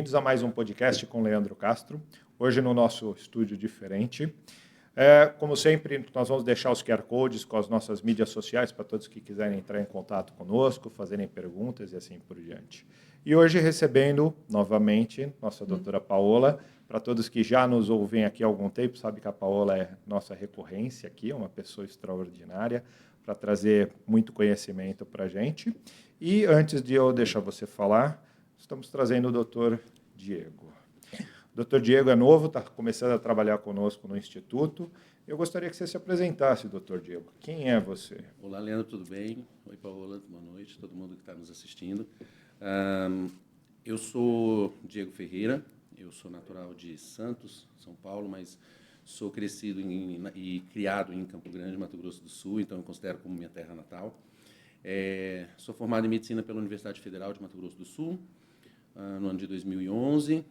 bem-vindos a mais um podcast com Leandro Castro, hoje no nosso estúdio diferente. Como sempre, nós vamos deixar os QR Codes com as nossas mídias sociais para todos que quiserem entrar em contato conosco, fazerem perguntas e assim por diante. E hoje recebendo novamente nossa doutora Paola. Para todos que já nos ouvem aqui há algum tempo, sabe que a Paola é nossa recorrência aqui, é uma pessoa extraordinária para trazer muito conhecimento para a gente. E antes de eu deixar você falar, estamos trazendo o Dr. Diego. O Dr. Diego é novo, está começando a trabalhar conosco no Instituto. Eu gostaria que você se apresentasse, Dr. Diego. Quem é você? Olá, Leandro, tudo bem? Oi, Paola, boa noite, todo mundo que está nos assistindo. Eu sou Diego Ferreira, eu sou natural de Santos, São Paulo, mas sou crescido e criado em Campo Grande, Mato Grosso do Sul, então eu considero como minha terra natal. Sou formado em Medicina pela Universidade Federal de Mato Grosso do Sul, no ano de 2011.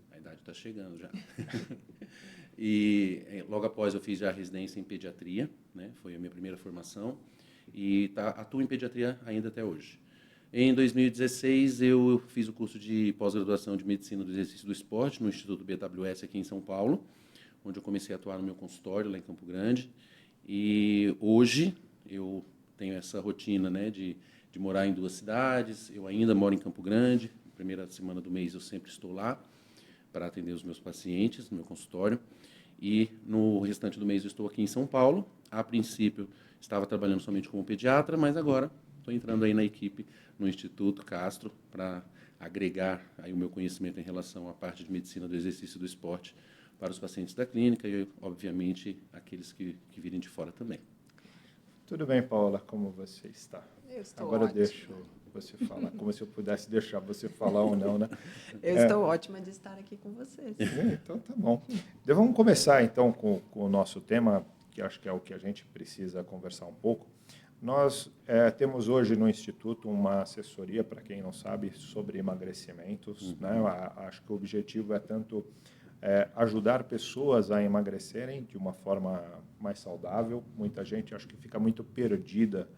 A idade está chegando já. E logo após eu fiz a residência em Pediatria, né? Foi a minha primeira formação, e atuo em Pediatria ainda até hoje. Em 2016, eu fiz o curso de pós-graduação de Medicina do Exercício do Esporte no Instituto BWS aqui em São Paulo, onde eu comecei a atuar no meu consultório lá em Campo Grande. E hoje eu tenho essa rotina, né, de morar em duas cidades. Eu ainda moro em Campo Grande. Na primeira semana do mês eu sempre estou lá para atender os meus pacientes no meu consultório. E no restante do mês eu estou aqui em São Paulo. A princípio estava trabalhando somente como pediatra, mas agora estou entrando aí na equipe no Instituto Castro para agregar aí o meu conhecimento em relação à parte de medicina do exercício do esporte para os pacientes da clínica e, obviamente, aqueles que virem de fora também. Tudo bem, Paola, como você está? Eu estou Agora ótima. eu deixo você falar, como se eu pudesse deixar você falar ou não, né? Eu estou ótima de estar aqui com vocês. Então tá bom. Então, vamos começar então com o nosso tema, que acho que é o que a gente precisa conversar um pouco. Nós temos hoje no Instituto uma assessoria, para quem não sabe, sobre emagrecimentos, né? Acho que o objetivo é tanto ajudar pessoas a emagrecerem de uma forma mais saudável. Muita gente acho que fica muito perdida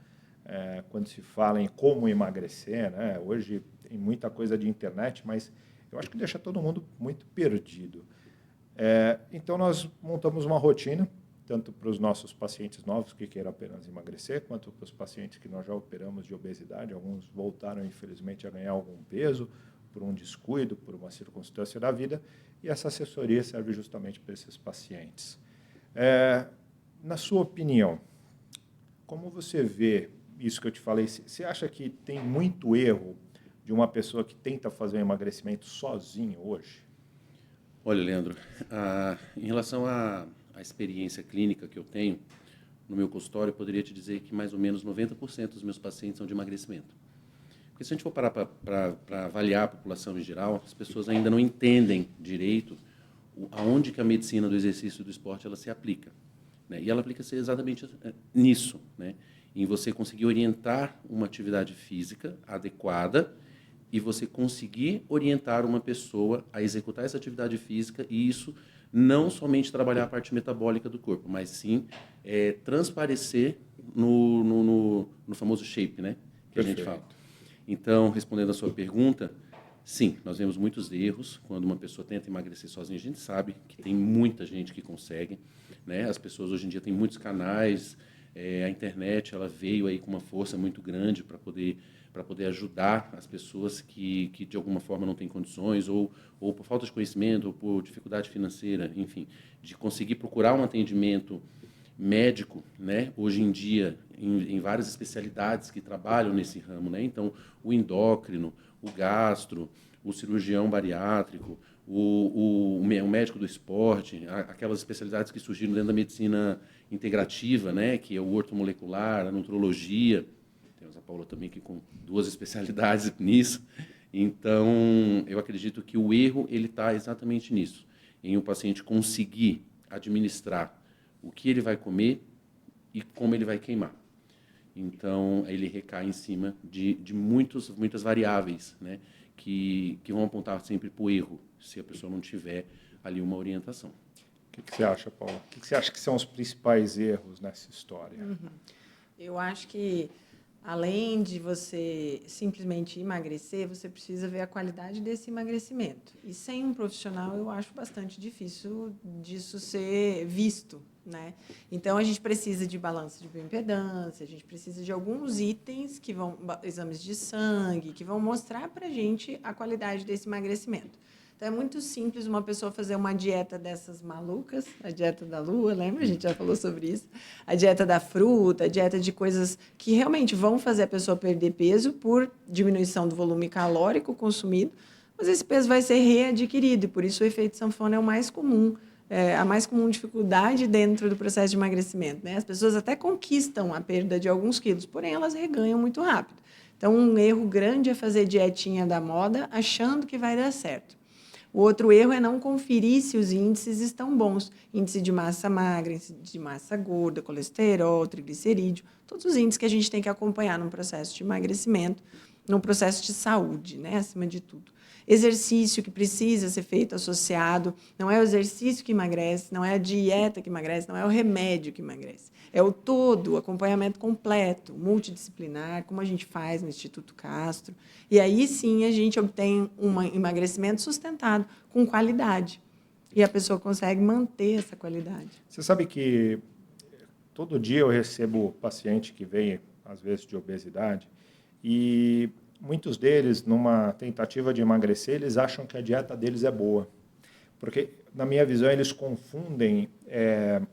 quando se fala em como emagrecer, né? Hoje tem muita coisa de internet, mas eu acho que deixa todo mundo muito perdido. Então, nós montamos uma rotina, tanto para os nossos pacientes novos que queiram apenas emagrecer, quanto para os pacientes que nós já operamos de obesidade. Alguns voltaram, infelizmente, a ganhar algum peso por um descuido, por uma circunstância da vida, e essa assessoria serve justamente para esses pacientes. Na sua opinião, como você vê isso que eu te falei? Você acha que tem muito erro de uma pessoa que tenta fazer um emagrecimento sozinho hoje? Olha, Leandro, em relação à experiência clínica que eu tenho no meu consultório, eu poderia te dizer que mais ou menos 90% dos meus pacientes são de emagrecimento. Porque se a gente for parar para avaliar a população em geral, as pessoas ainda não entendem direito aonde que a medicina do exercício do esporte ela se aplica, né? E ela aplica-se exatamente nisso, né? Em você conseguir orientar uma atividade física adequada e você conseguir orientar uma pessoa a executar essa atividade física, e isso não somente trabalhar a parte metabólica do corpo, mas sim transparecer no famoso shape, né, que a gente fala. Então, respondendo a sua pergunta, sim, nós vemos muitos erros quando uma pessoa tenta emagrecer sozinha. A gente sabe que tem muita gente que consegue, né? As pessoas hoje em dia têm muitos canais, a internet ela veio aí com uma força muito grande para poder ajudar as pessoas que de alguma forma não têm condições, ou por falta de conhecimento, ou por dificuldade financeira, enfim, de conseguir procurar um atendimento médico, né? Hoje em dia, em várias especialidades que trabalham nesse ramo, né? Então, o endócrino, o gastro, o cirurgião bariátrico, o médico do esporte, aquelas especialidades que surgiram dentro da medicina integrativa, né? Que é o ortomolecular, a nutrologia. Temos a Paula também aqui com 2 especialidades nisso. Então, eu acredito que o erro ele está exatamente nisso, em o paciente conseguir administrar o que ele vai comer e como ele vai queimar. Então, ele recai em cima de muitas variáveis, né, que vão apontar sempre para o erro, se a pessoa não tiver ali uma orientação. O que você acha, Paula? O que você acha que são os principais erros nessa história? Eu acho que além de você simplesmente emagrecer, você precisa ver a qualidade desse emagrecimento. E sem um profissional, eu acho bastante difícil disso ser visto, né? Então, a gente precisa de balança de bioimpedância, a gente precisa de alguns itens que vão, exames de sangue, que vão mostrar para a gente a qualidade desse emagrecimento. Então, é muito simples uma pessoa fazer uma dieta dessas malucas, a dieta da lua, lembra? A gente já falou sobre isso. A dieta da fruta, a dieta de coisas que realmente vão fazer a pessoa perder peso por diminuição do volume calórico consumido, mas esse peso vai ser readquirido, e por isso o efeito sanfona é o mais comum, a mais comum dificuldade dentro do processo de emagrecimento, né? As pessoas até conquistam a perda de alguns quilos, porém elas reganham muito rápido. Então, um erro grande é fazer dietinha da moda achando que vai dar certo. O outro erro é não conferir se os índices estão bons. Índice de massa magra, índice de massa gorda, colesterol, triglicerídeo, todos os índices que a gente tem que acompanhar no processo de emagrecimento, no processo de saúde, né, acima de tudo. Exercício que precisa ser feito associado, não é o exercício que emagrece, não é a dieta que emagrece, não é o remédio que emagrece. É o todo, o acompanhamento completo, multidisciplinar, como a gente faz no Instituto Castro. E aí sim a gente obtém um emagrecimento sustentado, com qualidade. E a pessoa consegue manter essa qualidade. Você sabe que todo dia eu recebo paciente que vem, às vezes, de obesidade, e muitos deles, numa tentativa de emagrecer, eles acham que a dieta deles é boa. Porque, na minha visão, eles confundem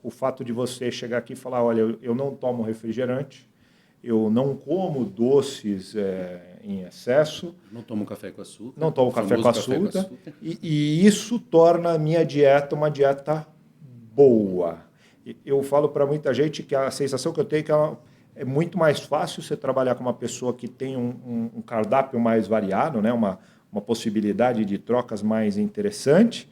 o fato de você chegar aqui e falar, olha, eu não tomo refrigerante, eu não como doces em excesso. Não tomo café com açúcar. Não tomo café com açúcar. E isso torna a minha dieta uma dieta boa. Eu falo para muita gente que a sensação que eu tenho é que é muito mais fácil você trabalhar com uma pessoa que tem um cardápio mais variado, né? uma possibilidade de trocas mais interessante,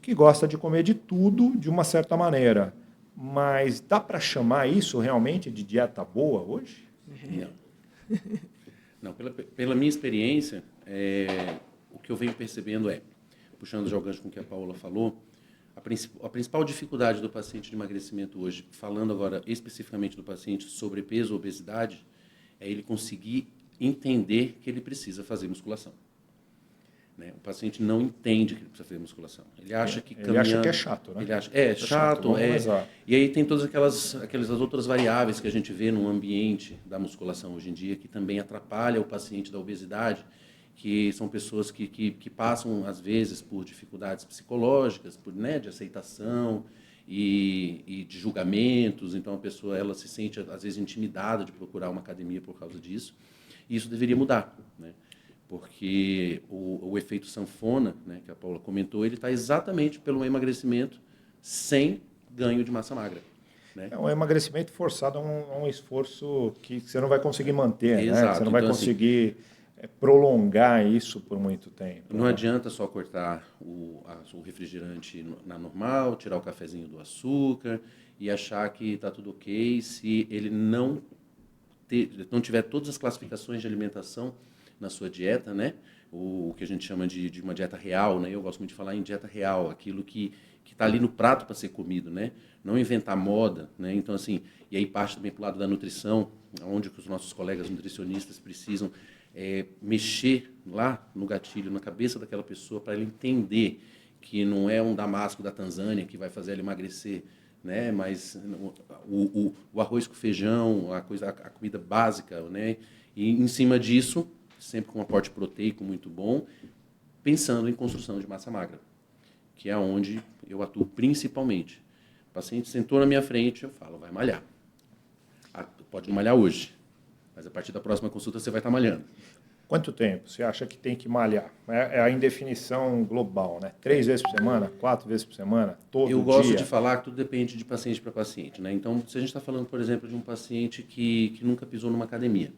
que gosta de comer de tudo de uma certa maneira. Mas dá para chamar isso realmente de dieta boa hoje? Não. Não, pela minha experiência, o que eu venho percebendo puxando já o gancho com o que a Paula falou, a principal dificuldade do paciente de emagrecimento hoje, falando agora especificamente do paciente sobrepeso ou obesidade, é ele conseguir entender que ele precisa fazer musculação. Né? O paciente não entende que ele precisa fazer musculação. Ele acha que caminhando... Ele acha que é chato, né? Ele acha, chato. E aí tem todas aquelas outras variáveis que a gente vê no ambiente da musculação hoje em dia, que também atrapalha o paciente da obesidade, que são pessoas que passam, às vezes, por dificuldades psicológicas, de aceitação e de julgamentos. Então, a pessoa ela se sente, às vezes, intimidada de procurar uma academia por causa disso. E isso deveria mudar, né? Porque o efeito sanfona, né, que a Paula comentou, ele está exatamente pelo emagrecimento sem ganho de massa magra. Né? É um emagrecimento forçado, um esforço que você não vai conseguir manter, Exato. Né? Você não vai conseguir prolongar isso por muito tempo. Não adianta só cortar o refrigerante na normal, tirar o cafezinho do açúcar e achar que está tudo ok se ele não tiver todas as classificações de alimentação na sua dieta, né? O que a gente chama de uma dieta real, né? Eu gosto muito de falar em dieta real, aquilo que está ali no prato para ser comido, né? Não inventar moda, né? Então, assim, e aí parte também para o lado da nutrição, onde os nossos colegas nutricionistas precisam mexer lá no gatilho, na cabeça daquela pessoa, para ele entender que não é um damasco da Tanzânia que vai fazer ele emagrecer, né? Mas o arroz com feijão, a comida básica, né? E em cima disso, sempre com um aporte proteico muito bom, pensando em construção de massa magra, que é onde eu atuo principalmente. O paciente sentou na minha frente, eu falo, vai malhar. Pode não malhar hoje, mas a partir da próxima consulta você vai estar malhando. Quanto tempo você acha que tem que malhar? É a indefinição global, né? 3 vezes por semana, 4 vezes por semana, todo dia? Eu gosto de falar que tudo depende de paciente para paciente, né? Então, se a gente está falando, por exemplo, de um paciente que nunca pisou numa academia.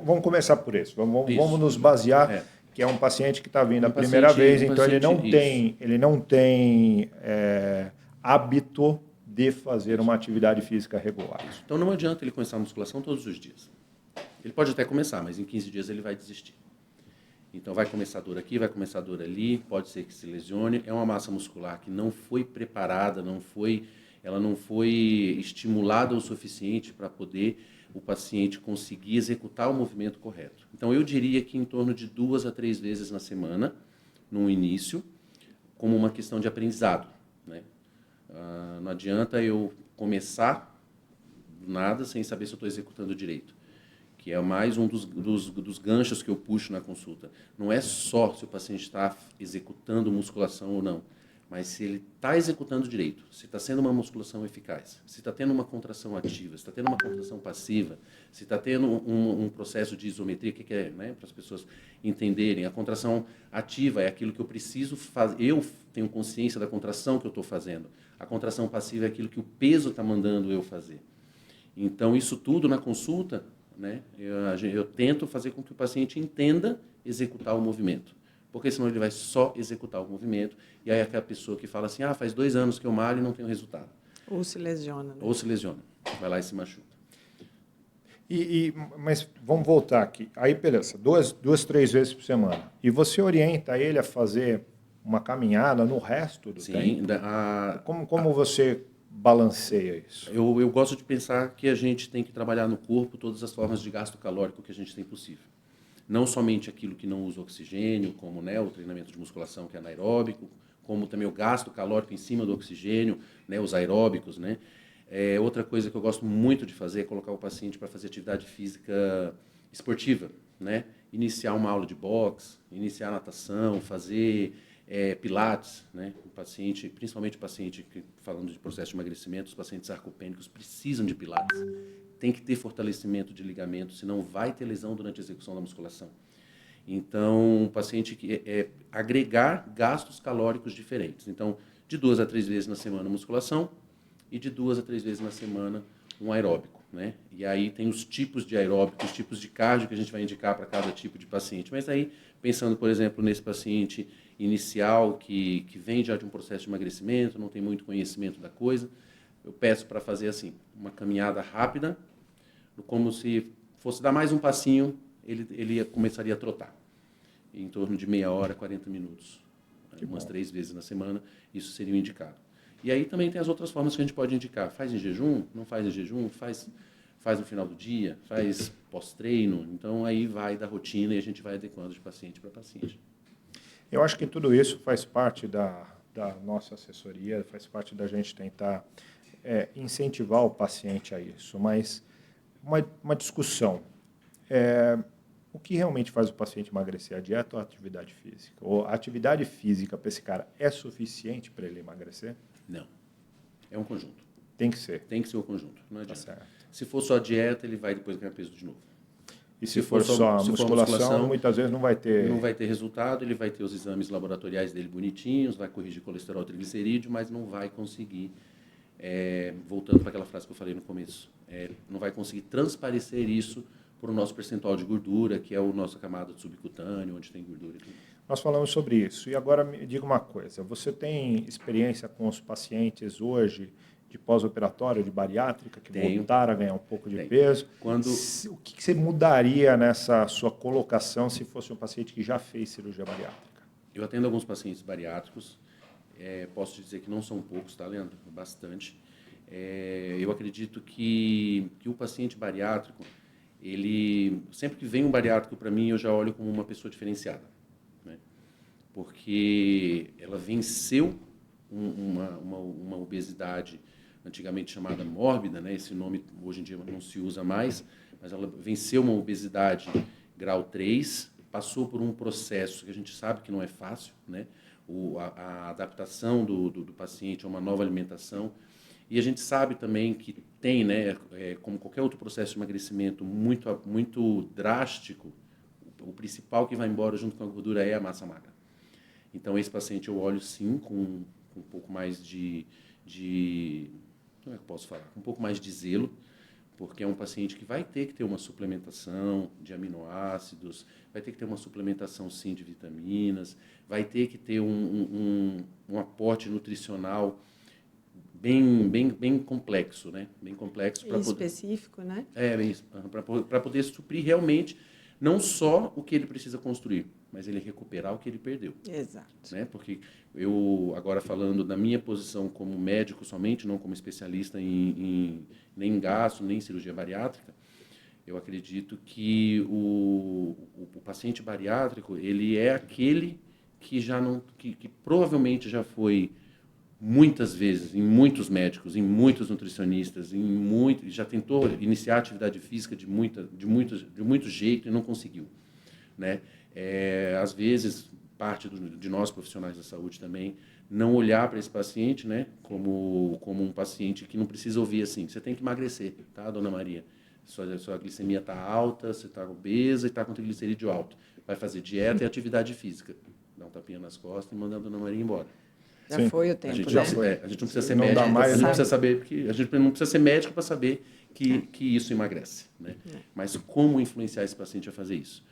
Vamos começar por isso. Vamos nos basear, que é um paciente que está vindo a primeira vez, então ele não tem hábito de fazer uma atividade física regular. Então, não adianta ele começar a musculação todos os dias. Ele pode até começar, mas em 15 dias ele vai desistir. Então, vai começar dor aqui, vai começar dor ali, pode ser que se lesione. É uma massa muscular que não foi preparada, ela não foi estimulada o suficiente para poder o paciente conseguir executar o movimento correto. Então, eu diria que em torno de 2 a 3 vezes na semana, no início, como uma questão de aprendizado, né? Não adianta eu começar do nada sem saber se eu estou executando direito, que é mais um dos ganchos que eu puxo na consulta. Não é só se o paciente está executando musculação ou não, mas se ele está executando direito, se está sendo uma musculação eficaz, se está tendo uma contração ativa, se está tendo uma contração passiva, se está tendo um processo de isometria, o que é, né, para as pessoas entenderem. A contração ativa é aquilo que eu preciso fazer, eu tenho consciência da contração que eu estou fazendo. A contração passiva é aquilo que o peso está mandando eu fazer. Então, isso tudo na consulta, né, eu tento fazer com que o paciente entenda executar o movimento. Porque senão ele vai só executar o movimento, e aí é aquela pessoa que fala assim, faz 2 anos que eu malho e não tenho resultado. Ou se lesiona. Né? Ou se lesiona, vai lá e se machuca. Mas vamos voltar aqui. Aí, beleza, 2, 3 vezes por semana. E você orienta ele a fazer uma caminhada no resto do tempo? Como você balanceia isso? Eu gosto de pensar que a gente tem que trabalhar no corpo todas as formas de gasto calórico que a gente tem possível. Não somente aquilo que não usa oxigênio, como, né, o treinamento de musculação que é anaeróbico, como também o gasto calórico em cima do oxigênio, né, os aeróbicos, né? Outra coisa que eu gosto muito de fazer é colocar o paciente para fazer atividade física esportiva, né? Iniciar uma aula de boxe, iniciar natação, fazer pilates, né? O paciente, principalmente o paciente, falando de processo de emagrecimento, os pacientes sarcopênicos precisam de pilates. Tem que ter fortalecimento de ligamento, senão vai ter lesão durante a execução da musculação. Então, o paciente agregar gastos calóricos diferentes. Então, de 2 a 3 vezes na semana musculação e de 2 a 3 vezes na semana um aeróbico, né? E aí tem os tipos de aeróbico, os tipos de cardio que a gente vai indicar para cada tipo de paciente. Mas aí, pensando, por exemplo, nesse paciente inicial que vem já de um processo de emagrecimento, não tem muito conhecimento da coisa, eu peço para fazer assim, uma caminhada rápida, como se fosse dar mais um passinho, ele começaria a trotar. Em torno de meia hora, 40 minutos. Umas 3 vezes na semana, isso seria o indicado. E aí também tem as outras formas que a gente pode indicar. Faz em jejum? Não faz em jejum? Faz no final do dia? Faz pós-treino? Então aí vai da rotina e a gente vai adequando de paciente para paciente. Eu acho que tudo isso faz parte da nossa assessoria, faz parte da gente tentar incentivar o paciente a isso, mas uma discussão. O que realmente faz o paciente emagrecer? A dieta ou a atividade física? Ou a atividade física para esse cara é suficiente para ele emagrecer? Não. É um conjunto. Tem que ser. Tem que ser o conjunto. Não adianta. Tá certo. Se for só a dieta, ele vai depois ganhar peso de novo. E se for só a musculação, muitas vezes não vai ter... Não vai ter resultado, ele vai ter os exames laboratoriais dele bonitinhos, vai corrigir colesterol, triglicerídeo, mas não vai conseguir, voltando para aquela frase que eu falei no começo, não vai conseguir transparecer isso para o nosso percentual de gordura, que é o nosso camada subcutâneo, onde tem gordura e tudo. Nós falamos sobre isso. E agora me diga uma coisa, você tem experiência com os pacientes hoje de pós-operatório, de bariátrica, que voltaram a ganhar um pouco de peso? O que você mudaria nessa sua colocação se fosse um paciente que já fez cirurgia bariátrica? Eu atendo alguns pacientes bariátricos, posso te dizer que não são poucos, tá, Leandro? Bastante. Eu acredito que o paciente bariátrico, sempre que vem um bariátrico para mim, eu já olho como uma pessoa diferenciada, né? Porque ela venceu uma obesidade antigamente chamada mórbida, né? Esse nome hoje em dia não se usa mais, mas ela venceu uma obesidade grau 3, passou por um processo que a gente sabe que não é fácil, né? A adaptação do paciente a uma nova alimentação. E a gente sabe também que tem, né, como qualquer outro processo de emagrecimento muito drástico, o principal que vai embora junto com a gordura é a massa magra. Então, esse paciente eu olho sim com um pouco mais como é que eu posso falar? Um pouco mais de zelo, porque é um paciente que vai ter que ter uma suplementação de aminoácidos, vai ter que ter uma suplementação sim de vitaminas, vai ter que ter um aporte nutricional bem complexo, né? Bem complexo. Específico, né? Para poder suprir realmente não só o que ele precisa construir, mas ele recuperar o que ele perdeu. Exato. Né? Porque eu, agora falando da minha posição como médico somente, não como especialista nem em gastro, nem em cirurgia bariátrica, Eu acredito que o paciente bariátrico, ele é aquele que já não, que provavelmente já foi muitas vezes, em muitos médicos, em muitos nutricionistas, já tentou iniciar atividade física de muito jeito e não conseguiu, né? Às vezes, parte de nós profissionais da saúde também, não olhar para esse paciente, né, como um paciente que não precisa ouvir assim, você tem que emagrecer, tá, dona Maria? Sua glicemia está alta, você está obesa e está com triglicerídeo alto. Vai fazer dieta e atividade física. Dá um tapinha nas costas e manda a dona Maria embora. Já Sim. foi o tempo, A gente, né? a gente não precisa ser Não dá médico, mais, a gente né? precisa saber, porque a gente não precisa ser médico para saber que isso emagrece, né? Mas como influenciar esse paciente a fazer isso?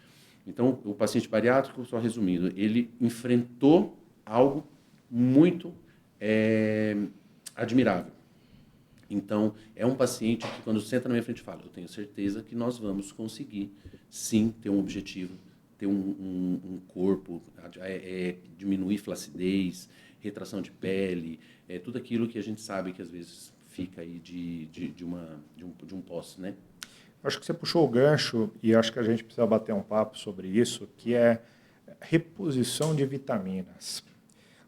Então, o paciente bariátrico, só resumindo, ele enfrentou algo muito admirável. Então, é um paciente que, quando senta na minha frente, fala: eu tenho certeza que nós vamos conseguir, sim, ter um objetivo, ter um corpo, diminuir flacidez, retração de pele, tudo aquilo que a gente sabe que, às vezes, fica aí de um pós, né? Acho que você puxou o gancho e acho que a gente precisa bater um papo sobre isso, que é reposição de vitaminas.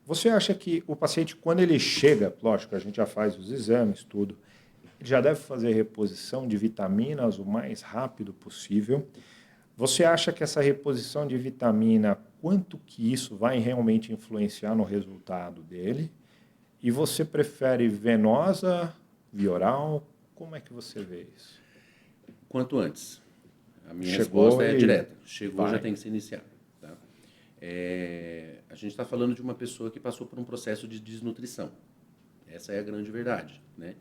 Você acha que o paciente, quando ele chega, lógico, a gente já faz os exames, tudo, ele já deve fazer reposição de vitaminas o mais rápido possível? Você acha que essa reposição de vitamina, quanto que isso vai realmente influenciar no resultado dele? E você prefere venosa, via oral? Como é que você vê isso? Quanto antes. A minha Chegou resposta é e direta. Chegou, vai. já tem que ser iniciado. Tá? A gente está falando de uma pessoa que passou por um processo de desnutrição. Essa é a grande verdade, né?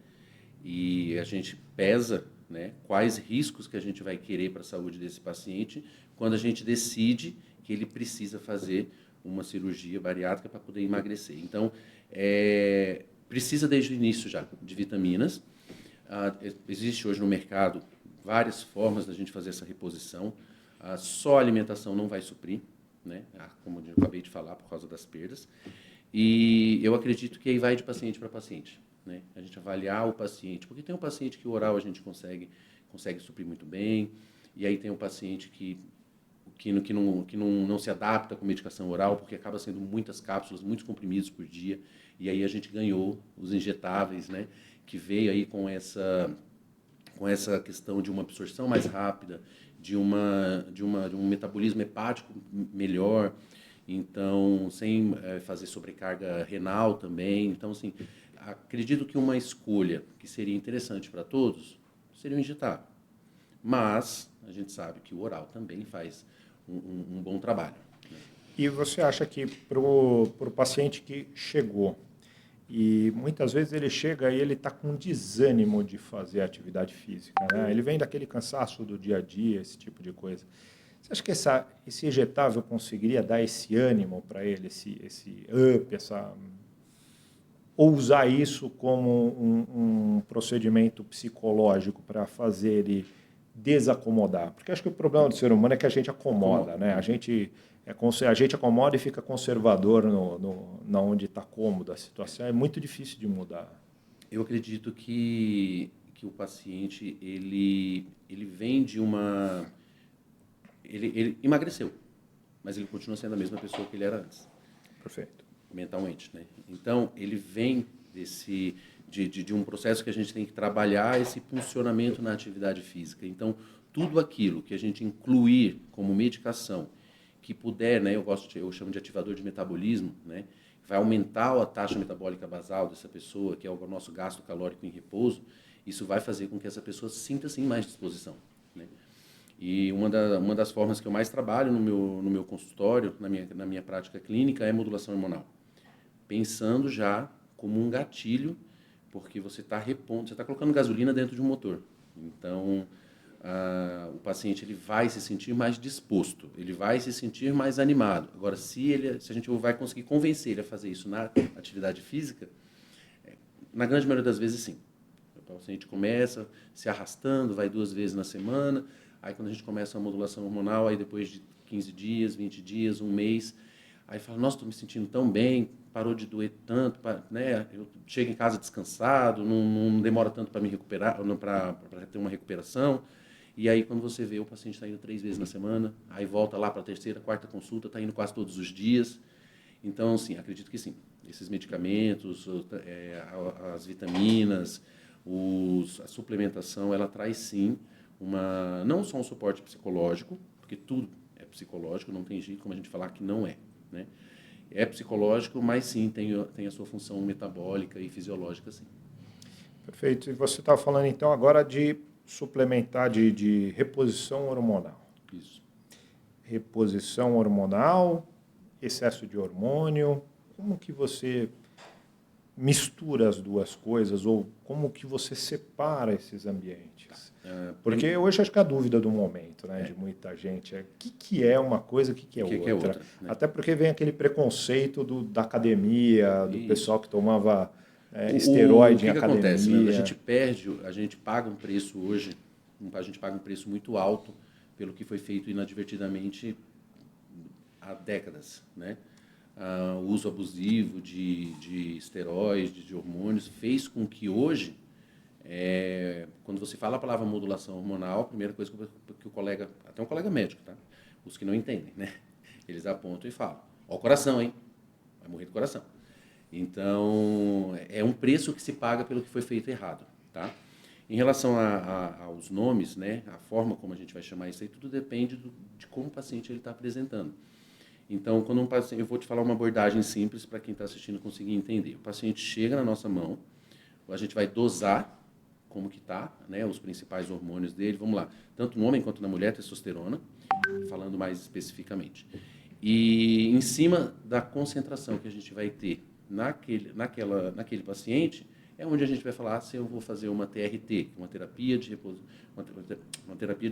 E a gente pesa, né, quais riscos que a gente vai querer para a saúde desse paciente quando a gente decide que ele precisa fazer uma cirurgia bariátrica para poder emagrecer. Então, precisa desde o início já de vitaminas. Existe hoje no mercado várias formas da gente fazer essa reposição. Só a alimentação não vai suprir, né? Como eu acabei de falar, por causa das perdas. E eu acredito que aí vai de paciente para paciente, né? A gente avaliar o paciente, porque tem um paciente que o oral a gente consegue suprir muito bem, e aí tem um paciente que não se adapta com medicação oral, porque acaba sendo muitas cápsulas, muitos comprimidos por dia, e aí a gente ganhou os injetáveis, né? Que veio aí com essa questão de uma absorção mais rápida, de um metabolismo hepático melhor, então, sem fazer sobrecarga renal também. Então, assim, acredito que uma escolha que seria interessante para todos seria o injetável. Mas a gente sabe que o oral também faz um bom trabalho. E você acha que para o paciente que chegou, e muitas vezes ele chega e ele está com desânimo de fazer atividade física, né? Ele vem daquele cansaço do dia a dia, esse tipo de coisa. Você acha que esse injetável conseguiria dar esse ânimo para ele, esse up, ou usar isso como um procedimento psicológico para fazer ele desacomodar? Porque acho que o problema do ser humano é que a gente acomoda, né? A gente acomoda e fica conservador na onde está cômodo. A situação é muito difícil de mudar. Eu acredito que o paciente ele vem de uma... Ele emagreceu, mas ele continua sendo a mesma pessoa que ele era antes. Perfeito. Mentalmente, né? Então, ele vem de um processo que a gente tem que trabalhar esse funcionamento na atividade física. Então, tudo aquilo que a gente incluir como medicação, que puder, né, eu chamo de ativador de metabolismo, né, vai aumentar a taxa metabólica basal dessa pessoa, que é o nosso gasto calórico em repouso, isso vai fazer com que essa pessoa sinta, sim, mais disposição, né? E uma das formas que eu mais trabalho no meu consultório, na minha prática clínica, é modulação hormonal. Pensando já como um gatilho, porque você está repondo, você está colocando gasolina dentro de um motor. Então, o paciente ele vai se sentir mais disposto, ele vai se sentir mais animado. Agora, se a gente vai conseguir convencer ele a fazer isso na atividade física, na grande maioria das vezes, sim. O paciente começa se arrastando, vai 2 vezes na semana, aí quando a gente começa a modulação hormonal, aí depois de 15 dias, 20 dias, um mês, aí fala: nossa, estou me sentindo tão bem, parou de doer tanto, né? Eu chego em casa descansado, não demora tanto para me recuperar, para ter uma recuperação. E aí, quando você vê, o paciente está indo 3 vezes na semana, aí volta lá para a terceira, quarta consulta, está indo quase todos os dias. Então, sim, acredito que sim. Esses medicamentos, as vitaminas, a suplementação, ela traz sim não só um suporte psicológico, porque tudo é psicológico, não tem jeito como a gente falar que não é, né? É psicológico, mas sim tem a sua função metabólica e fisiológica, sim. Perfeito. E você estava falando então agora de suplementar de reposição hormonal. Isso. Reposição hormonal, excesso de hormônio, como que você mistura as duas coisas ou como que você separa esses ambientes? Porque hoje acho que a dúvida do momento, né, de muita gente é o que é uma coisa, o que é outra. Que é outra, né? Até porque vem aquele preconceito da academia, do pessoal que tomava esteroide em academia. O que acontece, Leandro? A gente paga um preço hoje, a gente paga um preço muito alto pelo que foi feito inadvertidamente há décadas, né? O uso abusivo de esteroides, de hormônios, fez com que hoje, quando você fala a palavra modulação hormonal, a primeira coisa que o colega, até um colega médico, tá? Os que não entendem, né? Eles apontam e falam, ó o coração, hein? Vai morrer do coração. Então, é um preço que se paga pelo que foi feito errado, tá? Em relação aos nomes, né? A forma como a gente vai chamar isso aí, tudo depende de como o paciente está apresentando. Então, quando um paciente, eu vou te falar uma abordagem simples para quem está assistindo conseguir entender. O paciente chega na nossa mão, a gente vai dosar como que está, né, os principais hormônios dele, vamos lá, tanto no homem quanto na mulher, testosterona, falando mais especificamente. E em cima da concentração que a gente vai ter naquele paciente, é onde a gente vai falar se eu vou fazer uma TRT, uma terapia de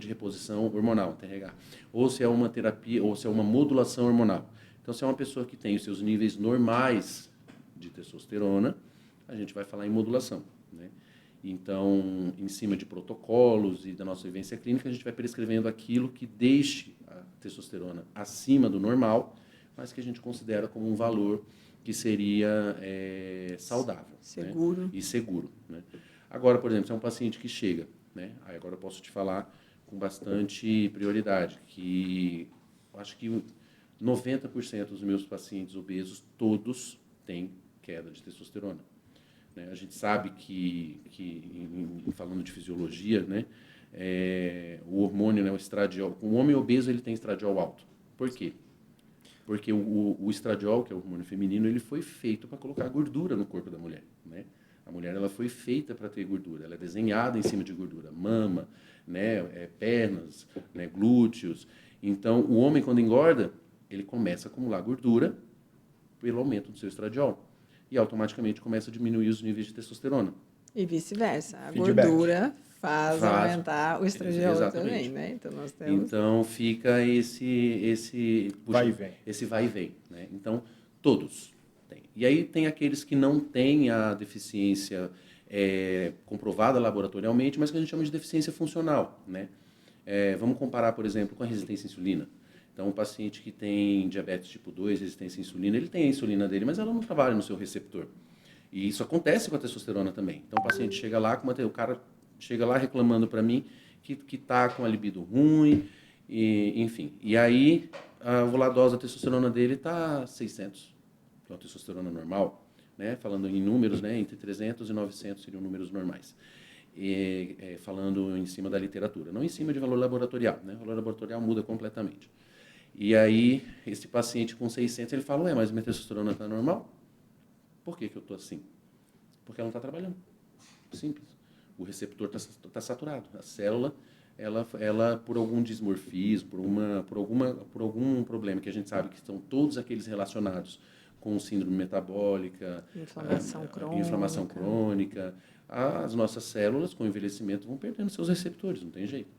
reposição hormonal, TRH, ou se é uma terapia, ou se é uma modulação hormonal. Então, se é uma pessoa que tem os seus níveis normais de testosterona, a gente vai falar em modulação, né? Então, em cima de protocolos e da nossa vivência clínica, a gente vai prescrevendo aquilo que deixe a testosterona acima do normal, mas que a gente considera como um valor que seria saudável, seguro, né? E seguro, né? Agora, por exemplo, se é um paciente que chega, né? Aí agora eu posso te falar com bastante prioridade, que acho que 90% dos meus pacientes obesos, todos têm queda de testosterona, né? A gente sabe que falando de fisiologia, né? O hormônio, né, o estradiol, o homem obeso ele tem estradiol alto. Por quê? Porque o estradiol, que é o hormônio feminino, ele foi feito para colocar gordura no corpo da mulher, né? A mulher ela foi feita para ter gordura, ela é desenhada em cima de gordura, mama, né, pernas, né, glúteos. Então, o homem quando engorda, ele começa a acumular gordura pelo aumento do seu estradiol e automaticamente começa a diminuir os níveis de testosterona. E vice-versa. A Feedback. gordura faz aumentar o estradiol também, né? Então, nós temos... Então, fica esse vai e vem. Esse vai e vem, né? Então, todos têm. E aí tem aqueles que não têm a deficiência comprovada laboratorialmente, mas que a gente chama de deficiência funcional, né? Vamos comparar, por exemplo, com a resistência à insulina. Então, um paciente que tem diabetes tipo 2, resistência à insulina, ele tem a insulina dele, mas ela não trabalha no seu receptor. E isso acontece com a testosterona também. Então, o paciente chega lá, o cara chega lá reclamando para mim que está com a libido ruim, enfim. E aí, a dose da testosterona dele está 600, que é uma testosterona normal, né? Falando em números, né? Entre 300 e 900 seriam números normais. Falando em cima da literatura, não em cima de valor laboratorial, né? O valor laboratorial muda completamente. E aí, esse paciente com 600, ele fala, mas minha testosterona está normal? Por que eu estou assim? Porque ela não está trabalhando. Simples. O receptor está saturado. A célula, ela por algum dismorfismo, por algum problema que a gente sabe que estão todos aqueles relacionados com síndrome metabólica, inflamação crônica, as nossas células, com o envelhecimento, vão perdendo seus receptores, não tem jeito.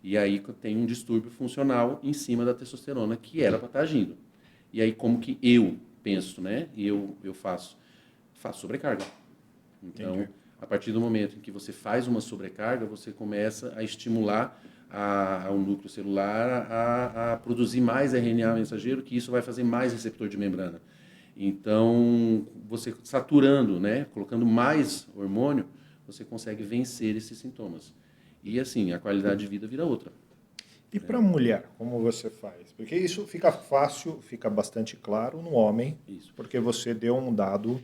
E aí tem um distúrbio funcional em cima da testosterona que era para estar agindo. E aí como que eu penso, né? E eu faço sobrecarga. Então, entendi. A partir do momento em que você faz uma sobrecarga, você começa a estimular o núcleo celular a produzir mais RNA mensageiro, que isso vai fazer mais receptor de membrana. Então, você saturando, né, colocando mais hormônio, você consegue vencer esses sintomas. e assim, a qualidade de vida vira outra. E para a mulher, como você faz? Porque isso fica fácil, fica bastante claro no homem, Isso. porque você deu um dado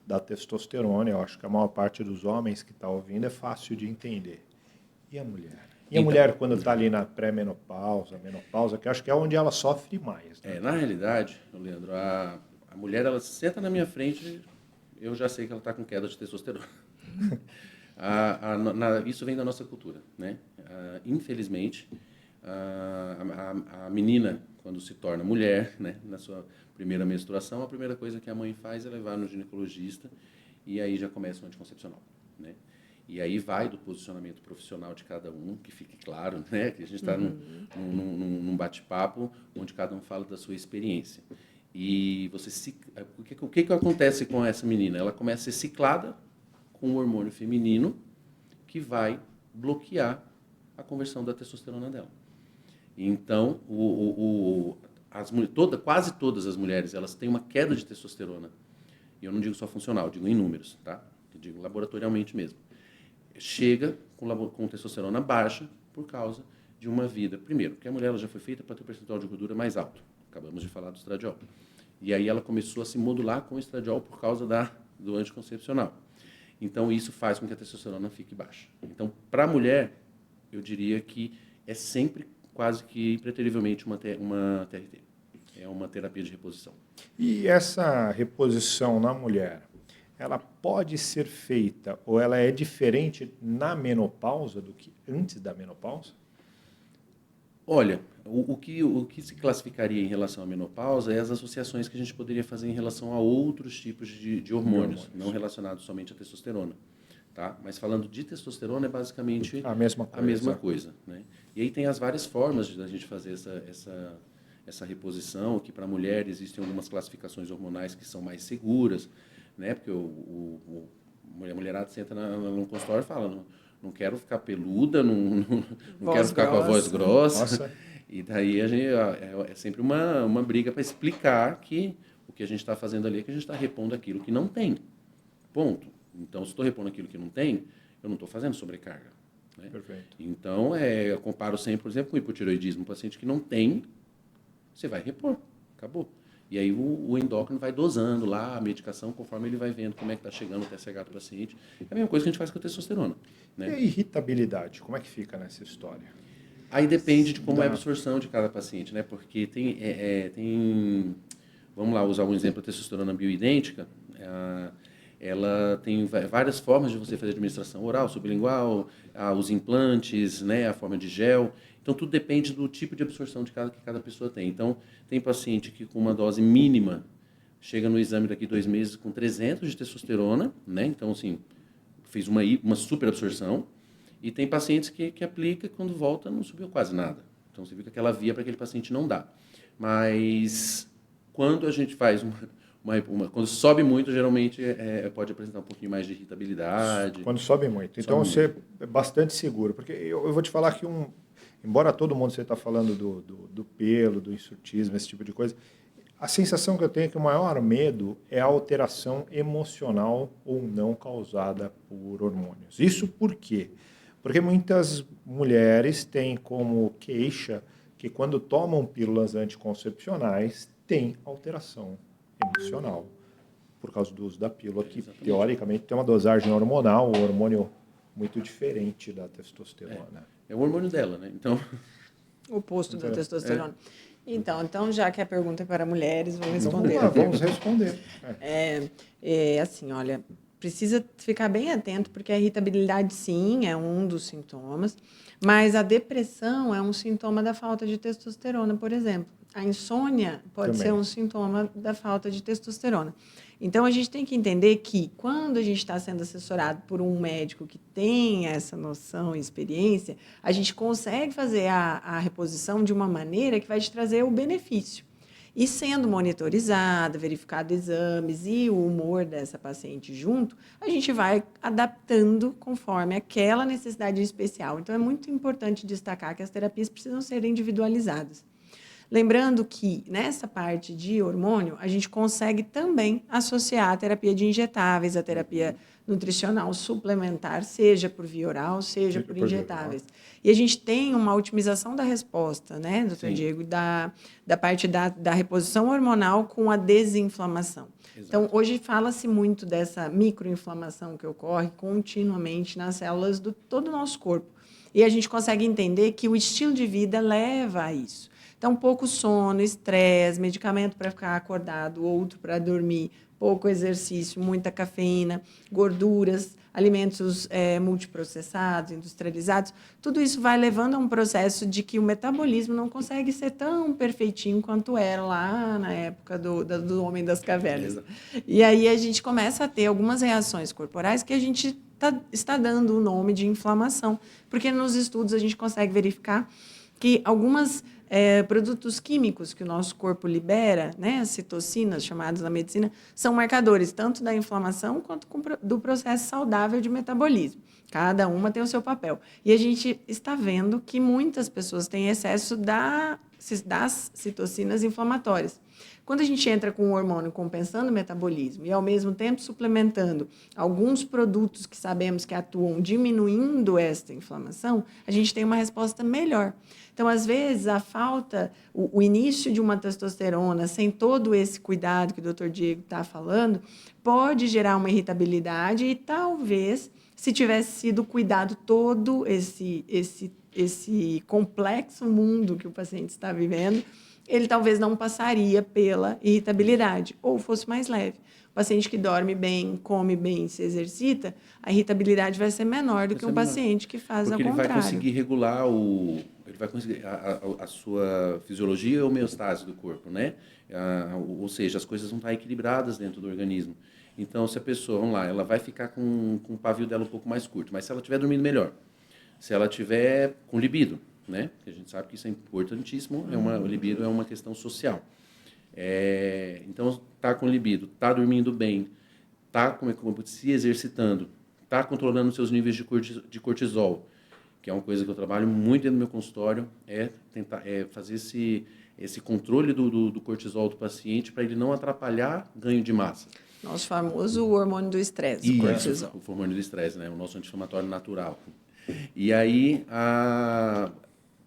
da testosterona. Eu acho que a maior parte dos homens que está ouvindo é fácil de entender. E a mulher? E a Então, mulher quando está ali na pré-menopausa, menopausa, que eu acho que é onde ela sofre mais. Né? na realidade, Leandro, a mulher, ela senta na minha frente, eu já sei que ela está com queda de testosterona. Isso vem da nossa cultura, né? Infelizmente, a menina, quando se torna mulher, né, na sua primeira menstruação, a primeira coisa que a mãe faz é levar no ginecologista e aí já começa o anticoncepcional, né? E aí vai do posicionamento profissional de cada um, que fique claro, né, que a gente está num bate-papo onde cada um fala da sua experiência. E o que acontece com essa menina? Ela começa a ser ciclada com um hormônio feminino que vai bloquear a conversão da testosterona dela. Então, quase todas as mulheres, elas têm uma queda de testosterona. E eu não digo só funcional, eu digo em números, tá? Eu digo laboratorialmente mesmo. Chega com testosterona baixa por causa de uma vida. Primeiro, porque a mulher ela já foi feita para ter um percentual de gordura mais alto. Acabamos de falar do estradiol. E aí ela começou a se modular com o estradiol por causa do anticoncepcional. Então, isso faz com que a testosterona fique baixa. Então, para a mulher, eu diria que é sempre, quase que impreterivelmente, uma TRT. É uma terapia de reposição. E essa reposição na mulher, ela pode ser feita ou ela é diferente na menopausa do que antes da menopausa? Olha, o que se classificaria em relação à menopausa é as associações que a gente poderia fazer em relação a outros tipos de hormônios, não relacionados somente à testosterona. Tá? Mas falando de testosterona, é basicamente a mesma coisa. Né? E aí tem as várias formas de a gente fazer essa reposição, que para a mulher existem algumas classificações hormonais que são mais seguras, né? Porque a mulherada senta no consultório e fala, não quero ficar peluda, não quero ficar com a voz grossa. Nossa. E daí é sempre uma briga para explicar que o que a gente está fazendo ali é que a gente está repondo aquilo que não tem. Ponto. Então, se estou repondo aquilo que não tem, eu não estou fazendo sobrecarga. Né? Perfeito. Então, eu comparo sempre, por exemplo, com o hipotireoidismo. Um paciente que não tem, você vai repor. Acabou. E aí o endócrino vai dosando lá a medicação conforme ele vai vendo como é que está chegando o TSH do paciente. É a mesma coisa que a gente faz com a testosterona. Né? E a irritabilidade, como é que fica nessa história? Aí depende de como é a absorção de cada paciente, né? Porque tem vamos lá, usar um exemplo, a testosterona bioidêntica, ela tem várias formas de você fazer administração oral, sublingual, os implantes, né, a forma de gel. Então, tudo depende do tipo de absorção que cada pessoa tem. Então, tem paciente que com uma dose mínima chega no exame daqui 2 meses com 300 de testosterona, né? Então, assim, fez uma super absorção. E tem pacientes que aplica e quando volta não subiu quase nada. Então, você vê que aquela via para aquele paciente não dá. Mas, quando a gente faz quando sobe muito, geralmente pode apresentar um pouquinho mais de irritabilidade. Quando sobe muito. Então, você é bastante seguro. Porque eu vou te falar que embora todo mundo, você está falando do pelo, do hirsutismo, esse tipo de coisa, a sensação que eu tenho é que o maior medo é a alteração emocional ou não causada por hormônios. Isso por quê? Porque muitas mulheres têm como queixa que quando tomam pílulas anticoncepcionais tem alteração emocional por causa do uso da pílula, que teoricamente tem uma dosagem hormonal, um hormônio muito diferente da testosterona. É o hormônio dela, né? Então, o oposto da testosterona. Então, já que a pergunta é para mulheres, vamos responder. Vamos responder. Assim, olha, precisa ficar bem atento, porque a irritabilidade, sim, é um dos sintomas, mas a depressão é um sintoma da falta de testosterona, por exemplo. A insônia pode ser um sintoma da falta de testosterona. Então, a gente tem que entender que, quando a gente está sendo assessorado por um médico que tem essa noção e experiência, a gente consegue fazer a reposição de uma maneira que vai te trazer o benefício. E sendo monitorizada, verificado exames e o humor dessa paciente junto, a gente vai adaptando conforme aquela necessidade especial. Então, é muito importante destacar que as terapias precisam ser individualizadas. Lembrando que, nessa parte de hormônio, a gente consegue também associar a terapia de injetáveis, a terapia nutricional suplementar, seja por via oral, seja por Por via injetáveis. E a gente tem uma otimização da resposta, né, doutor Sim. Diego, da parte da reposição hormonal com a desinflamação. Exato. Então, hoje fala-se muito dessa microinflamação que ocorre continuamente nas células do todo o nosso corpo. E a gente consegue entender que o estilo de vida leva a isso. Então, pouco sono, estresse, medicamento para ficar acordado, outro para dormir, pouco exercício, muita cafeína, gorduras, alimentos multiprocessados, industrializados, tudo isso vai levando a um processo de que o metabolismo não consegue ser tão perfeitinho quanto era lá na época do Homem das Cavernas. Exato. E aí a gente começa a ter algumas reações corporais que a gente está dando o nome de inflamação, porque nos estudos a gente consegue verificar que algumas produtos químicos que o nosso corpo libera, né, as citocinas, chamadas na medicina, são marcadores tanto da inflamação quanto do processo saudável de metabolismo. Cada uma tem o seu papel. E a gente está vendo que muitas pessoas têm excesso das citocinas inflamatórias. Quando a gente entra com o hormônio compensando o metabolismo e, ao mesmo tempo, suplementando alguns produtos que sabemos que atuam diminuindo esta inflamação, a gente tem uma resposta melhor. Então, às vezes, a falta, o início de uma testosterona, sem todo esse cuidado que o Dr. Diego está falando, pode gerar uma irritabilidade e, talvez, se tivesse sido cuidado todo esse complexo mundo que o paciente está vivendo, ele talvez não passaria pela irritabilidade, ou fosse mais leve. O paciente que dorme bem, come bem, se exercita, a irritabilidade vai ser menor do que um paciente que faz ao contrário. Porque ele vai conseguir regular ele vai conseguir a sua fisiologia e a homeostase do corpo, né? Ou seja, as coisas vão estar equilibradas dentro do organismo. Então, se a pessoa, vamos lá, ela vai ficar com o pavio dela um pouco mais curto, mas se ela estiver dormindo melhor, se ela estiver com libido, né? Porque a gente sabe que isso é importantíssimo, o libido é uma questão social. Então, está com libido, está dormindo bem, está se exercitando, está controlando seus níveis de cortisol, que é uma coisa que eu trabalho muito dentro do meu consultório, tentar fazer esse controle do cortisol do paciente para ele não atrapalhar ganho de massa. Nosso famoso hormônio do estresse, o cortisol. O hormônio do estresse, né? O nosso anti-inflamatório natural. E aí,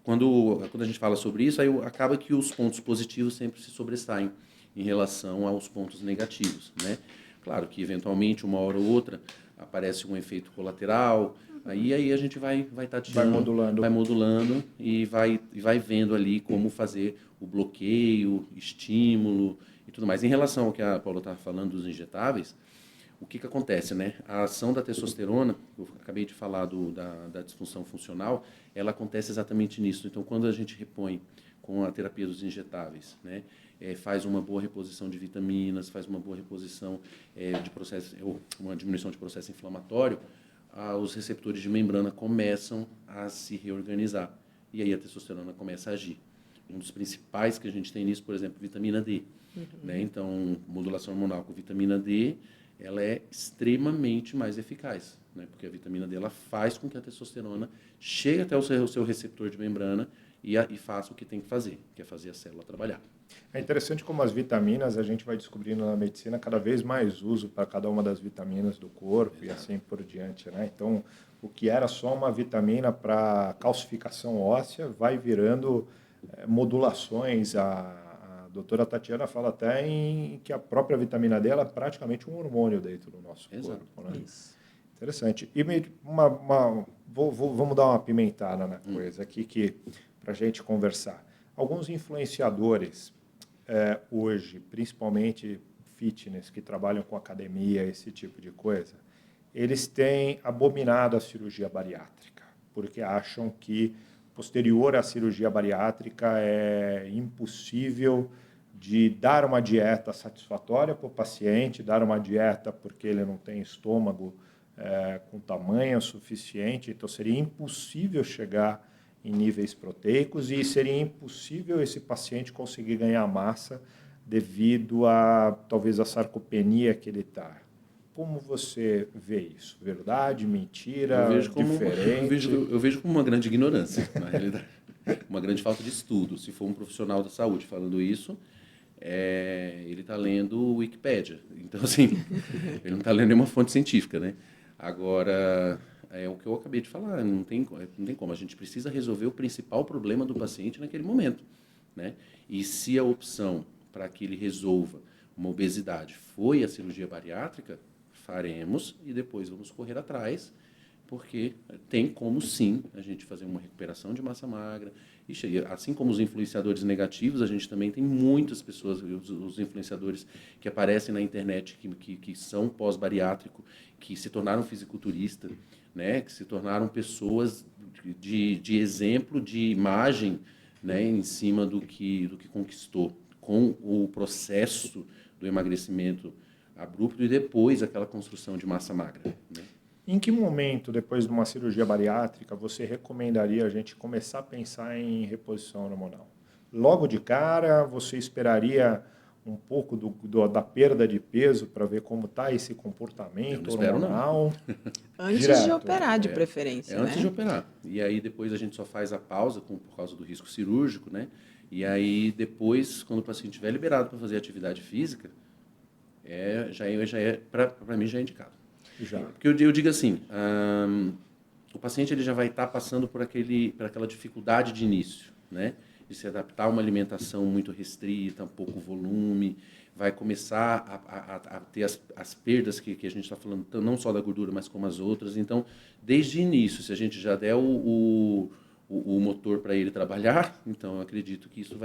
quando a gente fala sobre isso, aí acaba que os pontos positivos sempre se sobressaem em relação aos pontos negativos, né? Claro que, eventualmente, uma hora ou outra, aparece um efeito colateral, aí a gente vai tateando, vai modulando e vai vendo ali como fazer o bloqueio, estímulo e tudo mais. Em relação ao que a Paula estava falando dos injetáveis, o que acontece, né? A ação da testosterona, eu acabei de falar da disfunção funcional, ela acontece exatamente nisso. Então, quando a gente repõe com a terapia dos injetáveis, né? Faz uma boa reposição de vitaminas, faz uma boa reposição de processo, uma diminuição de processo inflamatório, os receptores de membrana começam a se reorganizar. E aí a testosterona começa a agir. Um dos principais que a gente tem nisso, por exemplo, vitamina D. Né? Então, modulação hormonal com vitamina D, ela é extremamente mais eficaz, né? Porque a vitamina D ela faz com que a testosterona chegue até o seu receptor de membrana e faça o que tem que fazer, que é fazer a célula trabalhar. É interessante como as vitaminas, a gente vai descobrindo na medicina cada vez mais uso para cada uma das vitaminas do corpo. Exato. E assim por diante, né? Então, o que era só uma vitamina para calcificação óssea vai virando modulações. A doutora Tatiana fala até que a própria vitamina D é praticamente um hormônio dentro do nosso Exato. corpo. Né? Isso. Interessante. E vamos dar uma pimentada na coisa aqui para a gente conversar. Alguns influenciadores hoje, principalmente fitness, que trabalham com academia, esse tipo de coisa, eles têm abominado a cirurgia bariátrica, porque acham que posterior à cirurgia bariátrica é impossível de dar uma dieta satisfatória para o paciente, dar uma dieta porque ele não tem estômago com tamanho suficiente, então seria impossível chegar em níveis proteicos e seria impossível esse paciente conseguir ganhar massa devido a, talvez, a sarcopenia que ele está. Como você vê isso? Verdade, mentira, diferente? Eu vejo como uma grande ignorância, na realidade. Uma grande falta de estudo. Se for um profissional da saúde falando isso, ele está lendo o Wikipédia. Então, assim, ele não está lendo nenhuma fonte científica, né? Agora, é o que eu acabei de falar, não tem como. A gente precisa resolver o principal problema do paciente naquele momento, né? E se a opção para que ele resolva uma obesidade foi a cirurgia bariátrica, faremos e depois vamos correr atrás, porque tem como sim a gente fazer uma recuperação de massa magra. E assim como os influenciadores negativos, a gente também tem muitas pessoas, os influenciadores que aparecem na internet que são pós-bariátrico, que se tornaram fisiculturistas, né, que se tornaram pessoas de exemplo, de imagem, né, em cima do que conquistou com o processo do emagrecimento abrupto e depois aquela construção de massa magra, né? Em que momento, depois de uma cirurgia bariátrica, você recomendaria a gente começar a pensar em reposição hormonal? Logo de cara, você esperaria um pouco da perda de peso para ver como está esse comportamento hormonal? Antes de operar, de preferência, antes de operar. E aí depois a gente só faz a pausa por causa do risco cirúrgico, né? E aí depois, quando o paciente estiver liberado para fazer atividade física, para mim já é indicado. Já. Porque eu digo assim, o paciente ele já vai estar passando por aquela dificuldade de início, né? De se adaptar a uma alimentação muito restrita, pouco volume, vai começar a ter as perdas que a gente está falando, não só da gordura, mas como as outras. Então, desde o início, se a gente já der o motor para ele trabalhar, então eu acredito que isso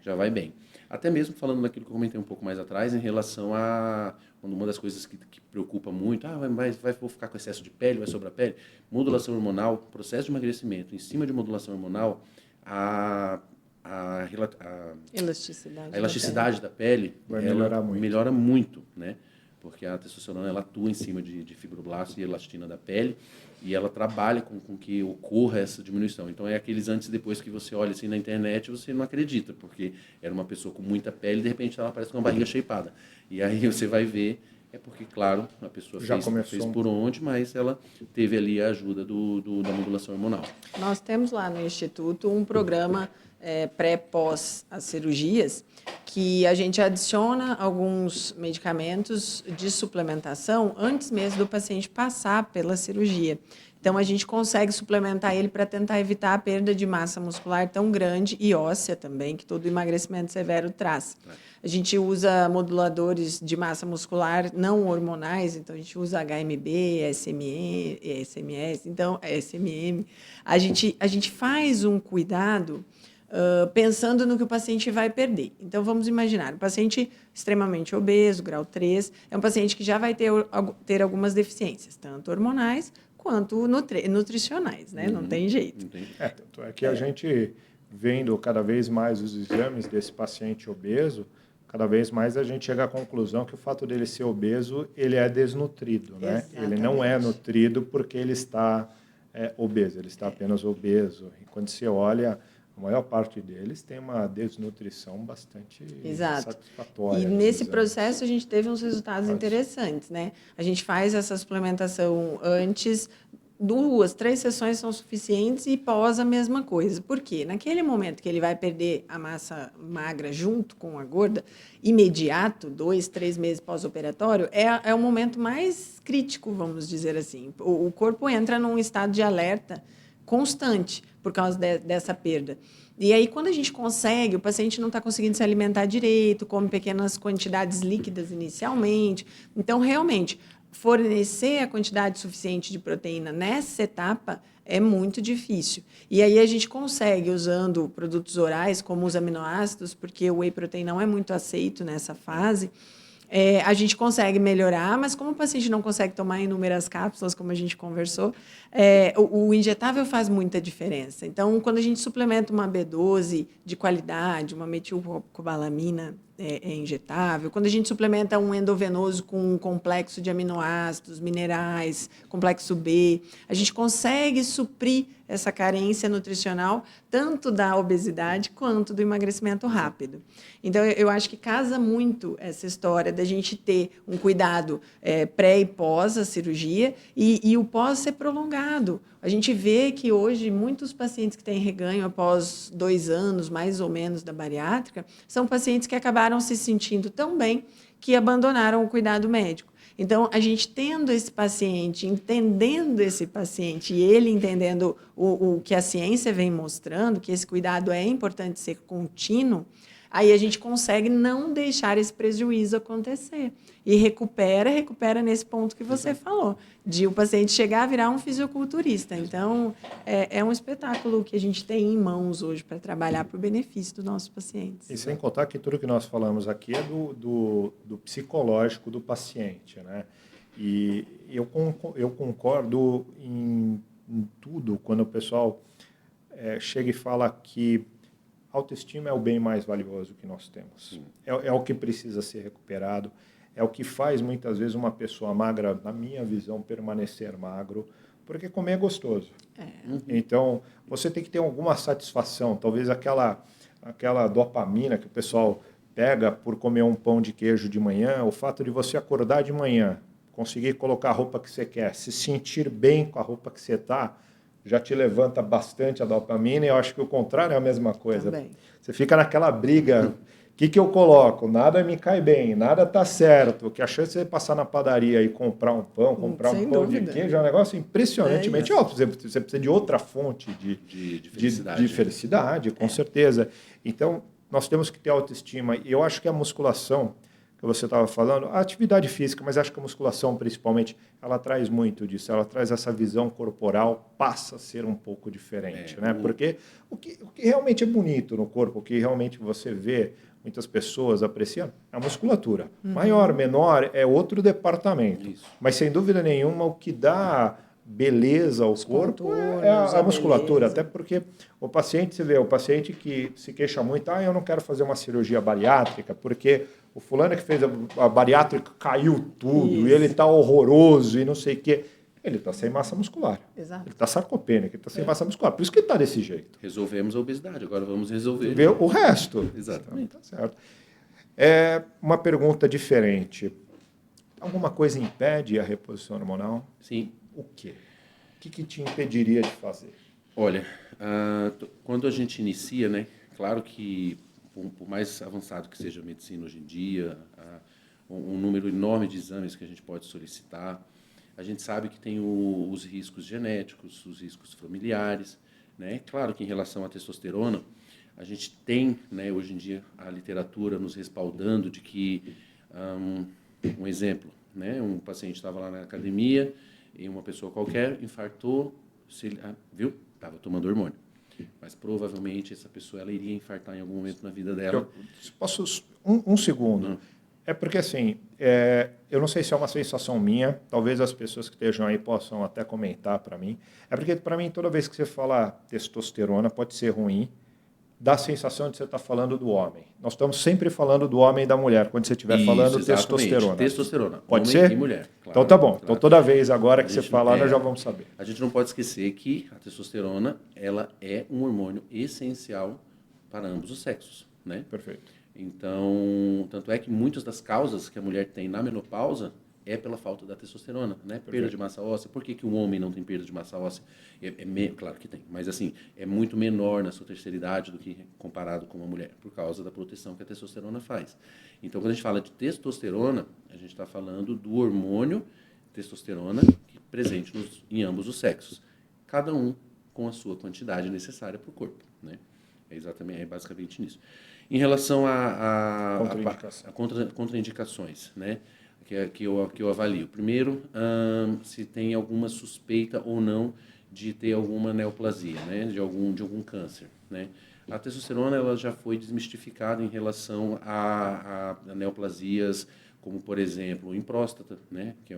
já vai bem. Até mesmo falando daquilo que eu comentei um pouco mais atrás, em relação a uma das coisas que preocupa muito, vou ficar com excesso de pele, vai sobrar pele. Modulação hormonal, processo de emagrecimento, em cima de modulação hormonal, a elasticidade da pele melhora muito, né? Porque a testosterona ela atua em cima de fibroblastos e elastina da pele e ela trabalha com que ocorra essa diminuição. Então, é aqueles antes e depois que você olha assim na internet, você não acredita, porque era uma pessoa com muita pele e de repente ela aparece com uma barriga shapeada. E aí você vai ver, porque, claro, a pessoa fez por onde, mas ela teve ali a ajuda da modulação hormonal. Nós temos lá no Instituto um programa pré-pós as cirurgias, que a gente adiciona alguns medicamentos de suplementação antes mesmo do paciente passar pela cirurgia. Então, a gente consegue suplementar ele para tentar evitar a perda de massa muscular tão grande e óssea também, que todo emagrecimento severo traz. A gente usa moduladores de massa muscular não hormonais, então a gente usa HMB, SMS, então SMM. A gente faz um cuidado pensando no que o paciente vai perder. Então, vamos imaginar, um paciente extremamente obeso, grau 3, é um paciente que já vai ter algumas deficiências, tanto hormonais quanto nutricionais, né? Não tem jeito. Tanto é que a gente, vendo cada vez mais os exames desse paciente obeso, cada vez mais a gente chega à conclusão que o fato dele ser obeso, ele é desnutrido, né? Ele não é nutrido porque ele está obeso, ele está apenas obeso. E quando você olha, a maior parte deles tem uma desnutrição bastante satisfatória. E nesse processo a gente teve uns resultados interessantes, né? A gente faz essa suplementação antes, 2, 3 sessões são suficientes e pós a mesma coisa. Por quê? Naquele momento que ele vai perder a massa magra junto com a gorda, imediato, 2, 3 meses pós-operatório, é o momento mais crítico, vamos dizer assim. O corpo entra num estado de alerta constante por causa dessa perda. E aí, quando a gente consegue, o paciente não está conseguindo se alimentar direito, come pequenas quantidades líquidas inicialmente. Então, realmente, fornecer a quantidade suficiente de proteína nessa etapa é muito difícil. E aí a gente consegue, usando produtos orais, como os aminoácidos, porque o whey protein não é muito aceito nessa fase, a gente consegue melhorar, mas como o paciente não consegue tomar inúmeras cápsulas, como a gente conversou, o injetável faz muita diferença. Então, quando a gente suplementa uma B12 de qualidade, uma metilcobalamina é injetável, quando a gente suplementa um endovenoso com um complexo de aminoácidos, minerais, complexo B, a gente consegue suprir essa carência nutricional tanto da obesidade quanto do emagrecimento rápido. Então, eu acho que casa muito essa história da gente ter um cuidado pré e pós a cirurgia e o pós ser prolongado. A gente vê que hoje muitos pacientes que têm reganho após 2 anos, mais ou menos, da bariátrica, são pacientes que acabaram se sentindo tão bem que abandonaram o cuidado médico. Então, a gente tendo esse paciente, entendendo esse paciente e ele entendendo o que a ciência vem mostrando, que esse cuidado é importante ser contínuo, aí a gente consegue não deixar esse prejuízo acontecer. E recupera nesse ponto que você falou, de o paciente chegar a virar um fisiculturista. Então, é um espetáculo que a gente tem em mãos hoje para trabalhar para o benefício dos nossos pacientes. E sem contar que tudo que nós falamos aqui é do psicológico do paciente, né? E eu concordo em tudo quando o pessoal chega e fala que autoestima é o bem mais valioso que nós temos. É o que precisa ser recuperado, é o que faz muitas vezes uma pessoa magra, na minha visão, permanecer magro, porque comer é gostoso. Então, você tem que ter alguma satisfação, talvez aquela dopamina que o pessoal pega por comer um pão de queijo de manhã, o fato de você acordar de manhã, conseguir colocar a roupa que você quer, se sentir bem com a roupa que você está, já te levanta bastante a dopamina, e eu acho que o contrário é a mesma coisa. Também. Você fica naquela briga, o que eu coloco? Nada me cai bem, nada está certo, que a chance de você passar na padaria e comprar um pão, comprar Sem um pão dúvida. de queijo é um negócio impressionantemente alto. Você precisa de outra fonte De felicidade. de felicidade, com certeza. Então, nós temos que ter autoestima, e eu acho que a musculação, que você estava falando, a atividade física, mas acho que a musculação, principalmente, ela traz muito disso, ela traz essa visão corporal, passa a ser um pouco diferente, né? Porque o que realmente é bonito no corpo, o que realmente você vê muitas pessoas apreciando, é a musculatura. Maior, menor, é outro departamento. Isso. Mas, sem dúvida nenhuma, o que dá beleza ao corpo é a musculatura, beleza. até porque o paciente, você vê, o paciente que se queixa muito, eu não quero fazer uma cirurgia bariátrica, porque o fulano que fez a bariátrica caiu tudo, Isso. e ele está horroroso e não sei o quê. Ele está sem massa muscular. Exato. Ele está sarcopênico, ele está sem massa muscular. Por isso que ele está desse jeito. Resolvemos a obesidade, agora vamos resolver. Vê o resto. Exatamente. Tá certo. Uma pergunta diferente. Alguma coisa impede a reposição hormonal? Sim. O quê? O que te impediria de fazer? Olha, quando a gente inicia, né, claro que por mais avançado que seja a medicina hoje em dia, um número enorme de exames que a gente pode solicitar, a gente sabe que tem os riscos genéticos, os riscos familiares, né? Claro que em relação à testosterona, a gente tem, né, hoje em dia, a literatura nos respaldando de que, um exemplo, né, um paciente estava lá na academia e uma pessoa qualquer infartou, viu? Estava tomando hormônio. Mas provavelmente essa pessoa ela iria infartar em algum momento na vida dela. Posso um segundo? Não. É porque assim, eu não sei se é uma sensação minha, talvez as pessoas que estejam aí possam até comentar para mim. É porque para mim toda vez que você fala testosterona pode ser ruim, dá a sensação de você estar falando do homem. Nós estamos sempre falando do homem e da mulher quando você estiver falando exatamente. testosterona. Testosterona. Pode homem ser? e mulher. Claro, Então tá bom. claro. Então toda vez agora que A você gente falar, não- nós já vamos saber. A gente não pode esquecer que a testosterona ela é um hormônio essencial para ambos os sexos, né? Perfeito. Então, tanto é que muitas das causas que a mulher tem na menopausa é pela falta da testosterona, né? Perda de massa óssea. Por que o homem não tem perda de massa óssea? Claro que tem, mas assim, é muito menor na sua terceira idade do que comparado com uma mulher, por causa da proteção que a testosterona faz. Então, quando a gente fala de testosterona, a gente está falando do hormônio testosterona presente em ambos os sexos. Cada um com a sua quantidade necessária para o corpo, né? É basicamente nisso. Em relação a contraindicações, né? Que eu avalio. Primeiro, se tem alguma suspeita ou não de ter alguma neoplasia, né? De algum câncer, né? A testosterona ela já foi desmistificada em relação a neoplasias, como, por exemplo, em próstata, né? Que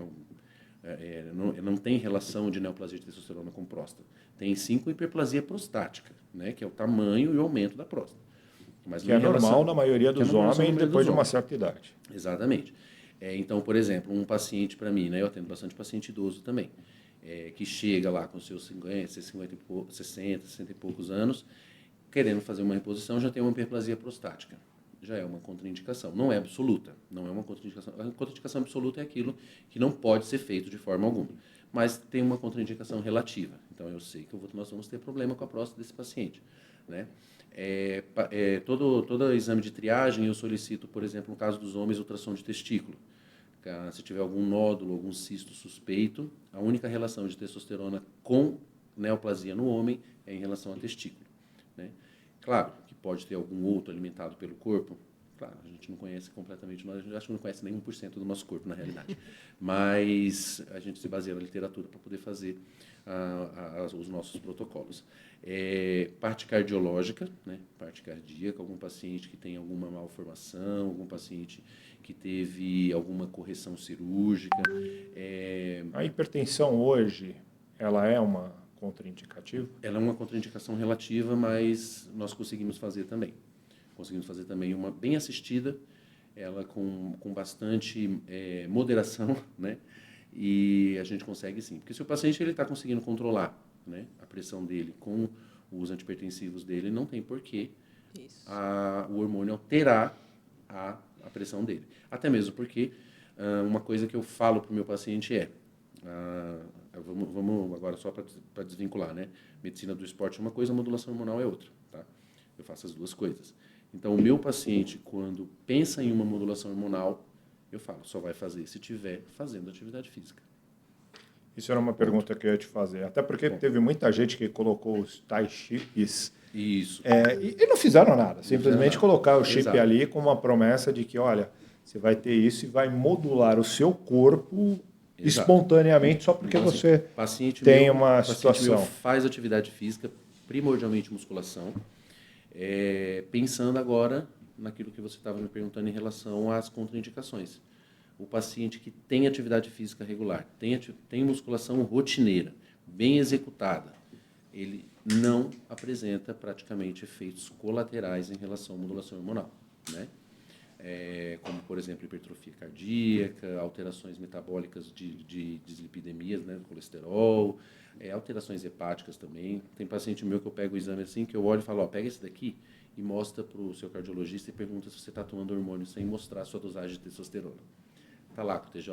não tem relação de neoplasia de testosterona com próstata. Tem sim com hiperplasia prostática, né? Que é o tamanho e o aumento da próstata. Mas que é normal na maioria dos homens depois de uma certa idade. Exatamente. Então, por exemplo, um paciente para mim, né, eu atendo bastante paciente idoso também, que chega lá com seus 60 e poucos anos, querendo fazer uma reposição, já tem uma hiperplasia prostática. Já é uma contraindicação. Não é absoluta, não é uma contraindicação. A contraindicação absoluta é aquilo que não pode ser feito de forma alguma, mas tem uma contraindicação relativa. Então, eu sei que nós vamos ter problema com a próstata desse paciente, né? Todo exame de triagem eu solicito, por exemplo, no caso dos homens, ultrassom de testículo. Se tiver algum nódulo, algum cisto suspeito, a única relação de testosterona com neoplasia no homem é em relação ao testículo, né? Claro que pode ter algum outro alimentado pelo corpo. Claro, a gente não conhece completamente, nós acho que não conhece nem 1% do nosso corpo, na realidade. Mas a gente se baseia na literatura para poder fazer os nossos protocolos. Parte cardiológica, né? Parte cardíaca, algum paciente que tem alguma malformação, algum paciente que teve alguma correção cirúrgica. A hipertensão hoje, ela é uma contraindicativa? Ela é uma contraindicação relativa, mas nós conseguimos fazer também. Conseguimos fazer também uma bem assistida, ela com bastante moderação, né? E a gente consegue sim. Porque se o paciente está conseguindo controlar, né, a pressão dele com os antipertensivos dele, não tem porquê o hormônio alterar a pressão dele. Até mesmo porque uma coisa que eu falo para o meu paciente vamos agora só para desvincular, né? Medicina do esporte é uma coisa, modulação hormonal é outra, tá? Eu faço as duas coisas. Então, o meu paciente, quando pensa em uma modulação hormonal, eu falo, só vai fazer se estiver fazendo atividade física. Isso era uma pergunta que eu ia te fazer. Até porque teve muita gente que colocou os tais chips. Isso. E não fizeram nada. Simplesmente colocar o chip Exato. ali com uma promessa de que, olha, você vai ter isso e vai modular o seu corpo espontaneamente só porque você tem uma situação. Meu faz atividade física, primordialmente musculação, pensando agora naquilo que você estava me perguntando em relação às contraindicações. O paciente que tem atividade física regular, tem musculação rotineira, bem executada, ele não apresenta praticamente efeitos colaterais em relação à modulação hormonal, né? Como, por exemplo, hipertrofia cardíaca, alterações metabólicas de dislipidemias, né, do colesterol, alterações hepáticas também. Tem paciente meu que eu pego o exame assim, que eu olho e falo, pega esse daqui e mostra para o seu cardiologista e pergunta se você está tomando hormônio sem mostrar a sua dosagem de testosterona. Está lá com TJ,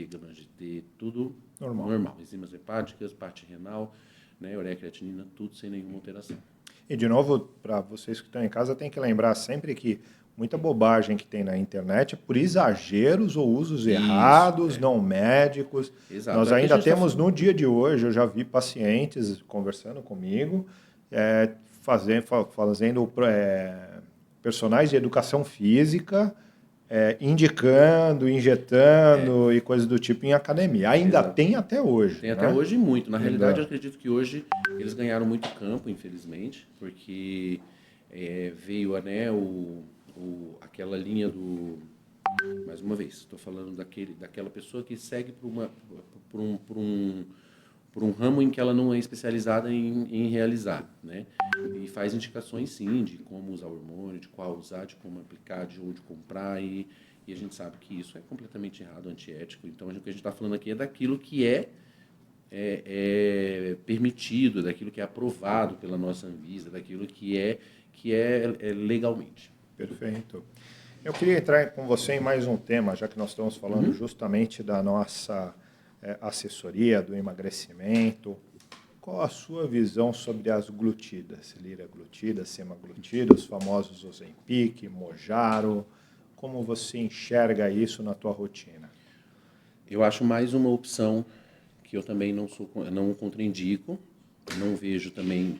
gama GT, tudo normal. Enzimas hepáticas, parte renal, né, ureia, creatinina, tudo sem nenhuma alteração. E, de novo, para vocês que estão em casa, tem que lembrar sempre que muita bobagem que tem na internet é por exageros ou usos errados, não médicos. Exato. Nós ainda temos, no dia de hoje, eu já vi pacientes conversando comigo, fazendo personagens de educação física, indicando, injetando e coisas do tipo em academia. Ainda tem até hoje. Tem até hoje muito. Na realidade, eu acredito que hoje eles ganharam muito campo, infelizmente, porque veio aquela linha do... Mais uma vez, estou falando daquela pessoa que segue por um ramo em que ela não é especializada em realizar, né? E faz indicações, sim, de como usar hormônio, de qual usar, de como aplicar, de onde comprar, e a gente sabe que isso é completamente errado, antiético. Então, o que a gente está falando aqui é daquilo que é permitido, daquilo que é aprovado pela nossa Anvisa, daquilo que é legalmente. Perfeito. Eu queria entrar com você em mais um tema, já que nós estamos falando justamente da nossa assessoria, do emagrecimento. Qual a sua visão sobre as glutidas? Liraglutida, semaglutida, os famosos Ozempic, Mounjaro. Como você enxerga isso na tua rotina? Eu acho mais uma opção que eu também não contraindico, não vejo também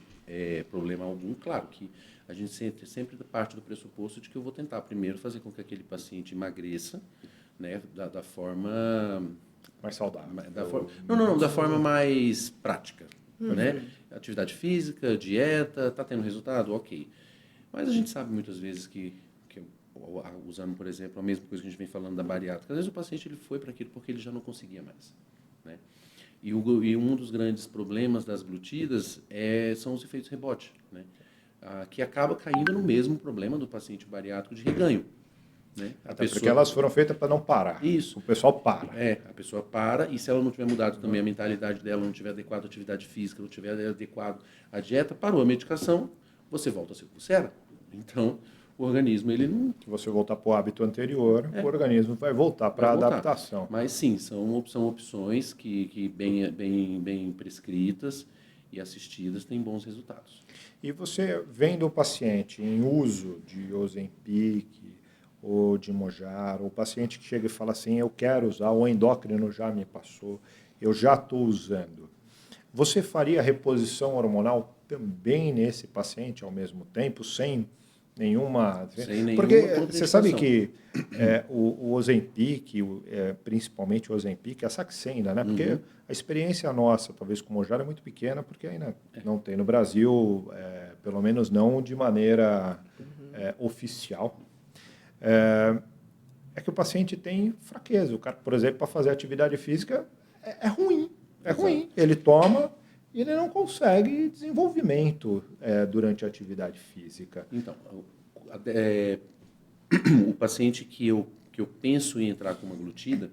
problema algum. Claro que a gente sempre parte do pressuposto de que eu vou tentar primeiro fazer com que aquele paciente emagreça, né, da forma mais saudável. Da forma mais prática, né? Atividade física, dieta, está tendo resultado, ok. Mas a gente sabe muitas vezes que usando, por exemplo, a mesma coisa que a gente vem falando da bariátrica, às vezes o paciente ele foi para aquilo porque ele já não conseguia mais, né? E um dos grandes problemas das glutidas são os efeitos rebote, né? que acaba caindo no mesmo problema do paciente bariátrico de reganho. Né? Até porque elas foram feitas para não parar. Isso. O pessoal para. A pessoa para, e se ela não tiver mudado também a mentalidade dela, não tiver adequado a atividade física, não tiver adequado a dieta, parou a medicação, você volta a ser pulsera. Então, o organismo, ele não... Se você voltar para o hábito anterior, o organismo vai voltar para a adaptação. Mas sim, são opções que bem prescritas e assistidas têm bons resultados. E você, vendo o paciente em uso de Ozempic, ou de Mounjaro, ou o paciente que chega e fala assim, eu quero usar, o endócrino já me passou, eu já estou usando. Você faria reposição hormonal também nesse paciente ao mesmo tempo, sem nenhuma... Porque você sabe que o Ozempic, principalmente o Ozempic, é a Saxenda, né? Porque a experiência nossa, talvez com o Mounjaro, é muito pequena, porque ainda não tem no Brasil, pelo menos não de maneira oficial. É que o paciente tem fraqueza. O cara, por exemplo, para fazer atividade física é ruim. Ruim. Ele toma e ele não consegue desenvolvimento durante a atividade física. Então, o paciente que eu penso em entrar com uma glutida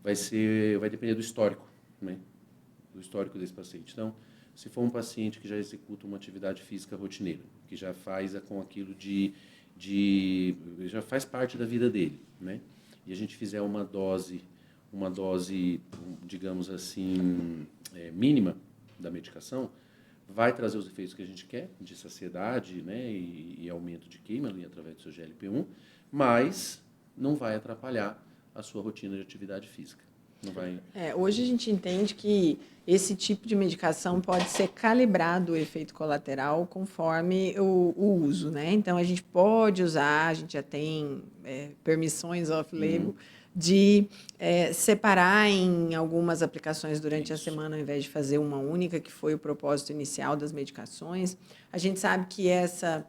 vai depender do histórico, né? Do histórico desse paciente. Então, se for um paciente que já executa uma atividade física rotineira, que já faz com aquilo já faz parte da vida dele, né? E a gente fizer uma dose, digamos assim, mínima da medicação, vai trazer os efeitos que a gente quer, de saciedade, né, e aumento de queima ali através do seu GLP-1, mas não vai atrapalhar a sua rotina de atividade física. Não vai... Hoje a gente entende que esse tipo de medicação pode ser calibrado o efeito colateral conforme o uso, né? Então, a gente pode usar, a gente já tem permissões off-label de separar em algumas aplicações durante a semana, ao invés de fazer uma única, que foi o propósito inicial das medicações. A gente sabe que essa...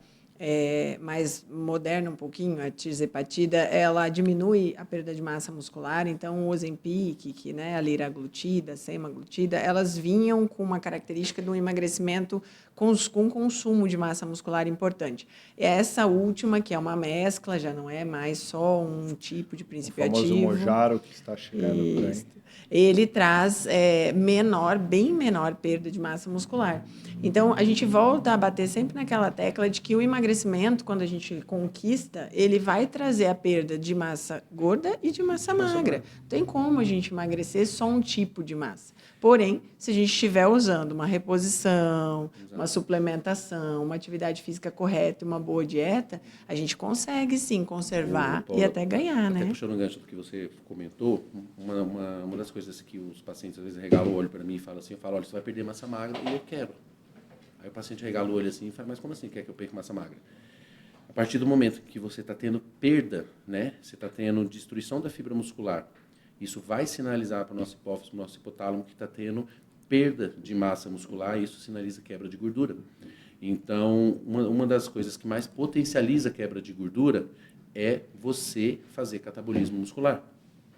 mais moderna um pouquinho, a tirzepatida, ela diminui a perda de massa muscular, então o Ozempic, né, a liraglutida, a semaglutida, elas vinham com uma característica de um emagrecimento com consumo de massa muscular importante. Essa última, que é uma mescla, já não é mais só um tipo de princípio ativo. O famoso Mounjaro que está chegando por aí. Ele traz bem menor perda de massa muscular. Então, a gente volta a bater sempre naquela tecla de que o emagrecimento, quando a gente conquista, ele vai trazer a perda de massa gorda e de massa magra. Não tem como a gente emagrecer só um tipo de massa. Porém, se a gente estiver usando uma reposição, uma suplementação, uma atividade física correta, uma boa dieta, a gente consegue, sim, conservar e até ganhar, né? Puxando o gancho do que você comentou, uma das coisas que os pacientes às vezes regalam o olho para mim e falam assim, eu falo, olha, você vai perder massa magra e eu quero. Aí o paciente regala o olho assim e fala, mas como assim quer que eu perca massa magra? A partir do momento que você está tendo perda, né, você está tendo destruição da fibra muscular, isso vai sinalizar para o nosso hipófise, para o nosso hipotálamo, que está tendo perda de massa muscular, e isso sinaliza quebra de gordura. Então, uma das coisas que mais potencializa a quebra de gordura é você fazer catabolismo muscular,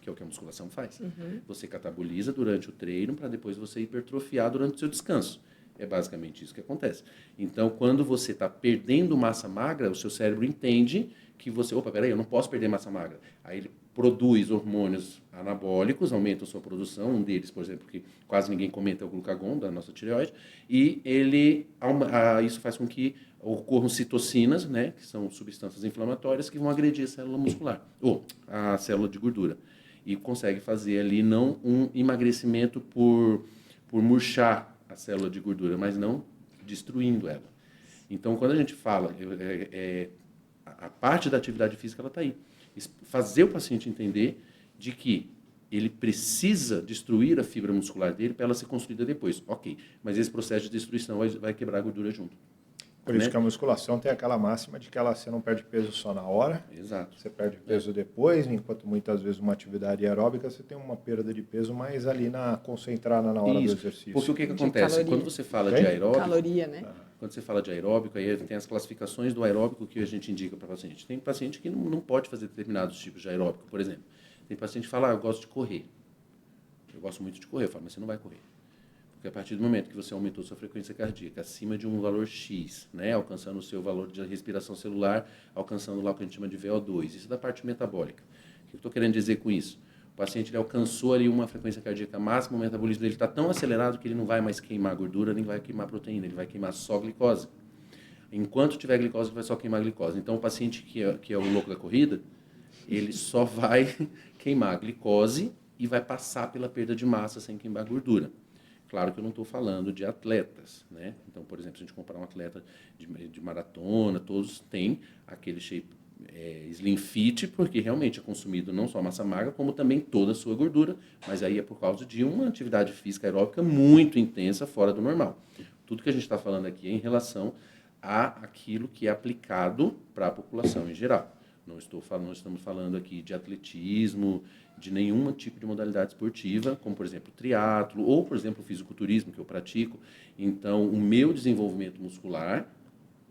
que é o que a musculação faz. Você cataboliza durante o treino para depois você hipertrofiar durante o seu descanso. É basicamente isso que acontece. Então, quando você está perdendo massa magra, o seu cérebro entende que você... Opa, peraí, eu não posso perder massa magra. Aí ele produz hormônios anabólicos, aumenta a sua produção. Um deles, por exemplo, que quase ninguém comenta, é o glucagon, da nossa tireoide. E isso faz com que ocorram citocinas, né, que são substâncias inflamatórias que vão agredir a célula muscular, ou a célula de gordura. E consegue fazer ali não um emagrecimento por murchar a célula de gordura, mas não destruindo ela. Então, quando a gente fala, a parte da atividade física, ela está aí. Fazer o paciente entender de que ele precisa destruir a fibra muscular dele para ela ser construída depois. Ok, mas esse processo de destruição vai quebrar a gordura junto. Por isso que a musculação tem aquela máxima de que você não perde peso só na hora. Exato. Você perde peso depois, enquanto muitas vezes uma atividade aeróbica você tem uma perda de peso mais ali concentrada na hora do exercício. Porque o que acontece? Caloria. Quando você fala de aeróbico... Caloria, né? Quando você fala de aeróbico, aí tem as classificações do aeróbico que a gente indica para o paciente. Tem paciente que não pode fazer determinados tipos de aeróbico, por exemplo. Tem paciente que fala, eu gosto de correr. Eu gosto muito de correr. Eu falo, mas você não vai correr. Porque a partir do momento que você aumentou sua frequência cardíaca acima de um valor X, né, alcançando o seu valor de respiração celular, alcançando lá o que a gente chama de VO2, isso é da parte metabólica. O que eu estou querendo dizer com isso? O paciente ele alcançou ali uma frequência cardíaca máxima, o metabolismo dele está tão acelerado que ele não vai mais queimar gordura, nem vai queimar proteína, ele vai queimar só glicose. Enquanto tiver glicose, ele vai só queimar glicose. Então, o paciente que é o louco da corrida, ele só vai queimar glicose e vai passar pela perda de massa sem queimar gordura. Claro que eu não estou falando de atletas, né? Então, por exemplo, se a gente comparar um atleta de maratona, todos têm aquele shape slim fit, porque realmente é consumido não só a massa magra, como também toda a sua gordura, mas aí é por causa de uma atividade física aeróbica muito intensa, fora do normal. Tudo que a gente está falando aqui é em relação àquilo que é aplicado para a população em geral. Não estamos falando aqui de atletismo, de nenhum tipo de modalidade esportiva, como, por exemplo, triatlo ou, por exemplo, o fisiculturismo, que eu pratico. Então, o meu desenvolvimento muscular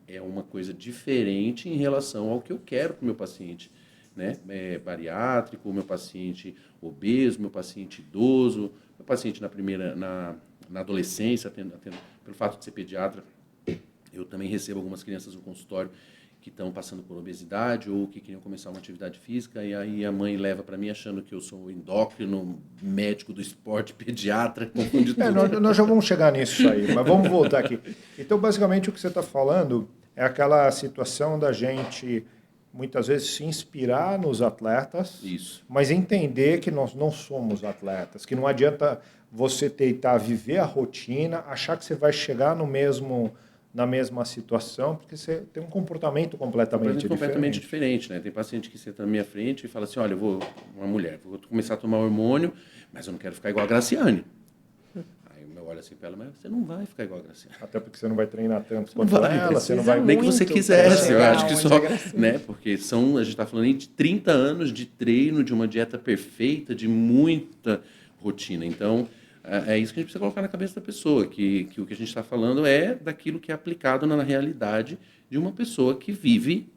é uma coisa diferente em relação ao que eu quero para o meu paciente, né? Bariátrico, o meu paciente obeso, meu paciente idoso, meu paciente na adolescência, pelo fato de ser pediatra, eu também recebo algumas crianças no consultório que estão passando por obesidade ou que queriam começar uma atividade física, e aí a mãe leva para mim achando que eu sou endócrino, médico do esporte, pediatra, confunde tudo. Nós já vamos chegar nisso aí, mas vamos voltar aqui. Então, basicamente, o que você está falando é aquela situação da gente, muitas vezes, se inspirar nos atletas, Isso. mas entender que nós não somos atletas, que não adianta você tentar viver a rotina, achar que você vai chegar na mesma situação, porque você tem um comportamento completamente diferente, né? Tem paciente que senta na minha frente e fala assim, olha, vou começar a tomar hormônio, mas eu não quero ficar igual a Graciane. Aí eu olho assim para ela, mas você não vai ficar igual a Graciane. Até porque você não vai treinar tanto quanto ela, você não vai... Nem que você quisesse, eu acho que só... né? Porque a gente está falando aí de 30 anos de treino, de uma dieta perfeita, de muita rotina. Então, é isso que a gente precisa colocar na cabeça da pessoa, que o que a gente está falando é daquilo que é aplicado na realidade de uma pessoa que vive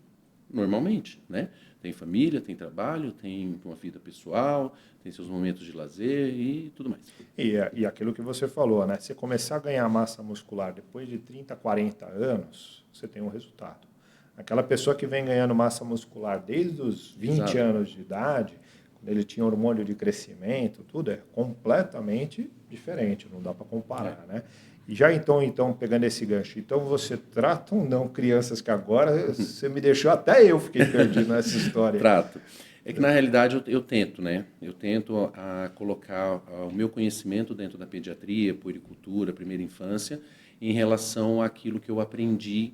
normalmente, né? Tem família, tem trabalho, tem uma vida pessoal, tem seus momentos de lazer e tudo mais. E aquilo que você falou, né? Você começar a ganhar massa muscular depois de 30, 40 anos, você tem um resultado. Aquela pessoa que vem ganhando massa muscular desde os 20 Exato. anos de idade, quando ele tinha hormônio de crescimento, tudo é completamente diferente, não dá para comparar, né? E já então, pegando esse gancho, então você trata ou não crianças que agora você me deixou, até eu fiquei perdido nessa história. Trato. É que, na realidade, eu tento, né? Eu tento colocar o meu conhecimento dentro da pediatria, puericultura, primeira infância, em relação àquilo que eu aprendi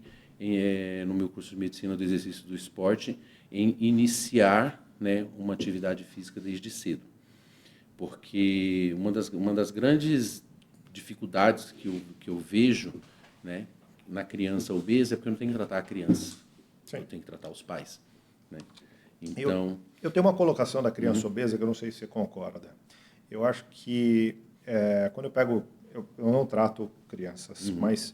no meu curso de medicina do exercício do esporte, em iniciar, né, uma atividade física desde cedo. Porque uma das grandes dificuldades que eu vejo, né, na criança obesa é porque eu não tenho que tratar a criança. Sim. Eu tenho que tratar os pais, né? Então, eu tenho uma colocação da criança obesa que eu não sei se você concorda. Eu acho que quando eu pego... Eu não trato crianças, mas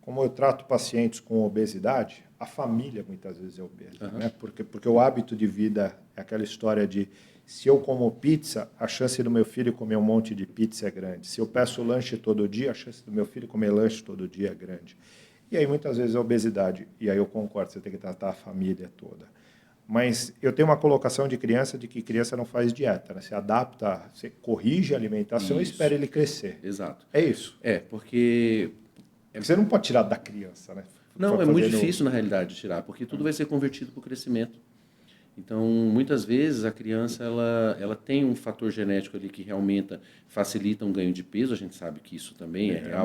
como eu trato pacientes com obesidade, a família muitas vezes é obesa, né? Porque o hábito de vida é aquela história de se eu como pizza, a chance do meu filho comer um monte de pizza é grande. Se eu peço lanche todo dia, a chance do meu filho comer lanche todo dia é grande. E aí muitas vezes a obesidade, e aí eu concordo, você tem que tratar a família toda. Mas eu tenho uma colocação de criança de que criança não faz dieta, né? Você adapta, você corrige a alimentação e espera ele crescer. Exato. É isso. Porque... Você não pode tirar da criança, né? Não, é muito difícil, na realidade, de tirar, porque tudo vai ser convertido para o crescimento. Então, muitas vezes, a criança ela tem um fator genético ali que realmente facilita um ganho de peso, a gente sabe que isso também é real. É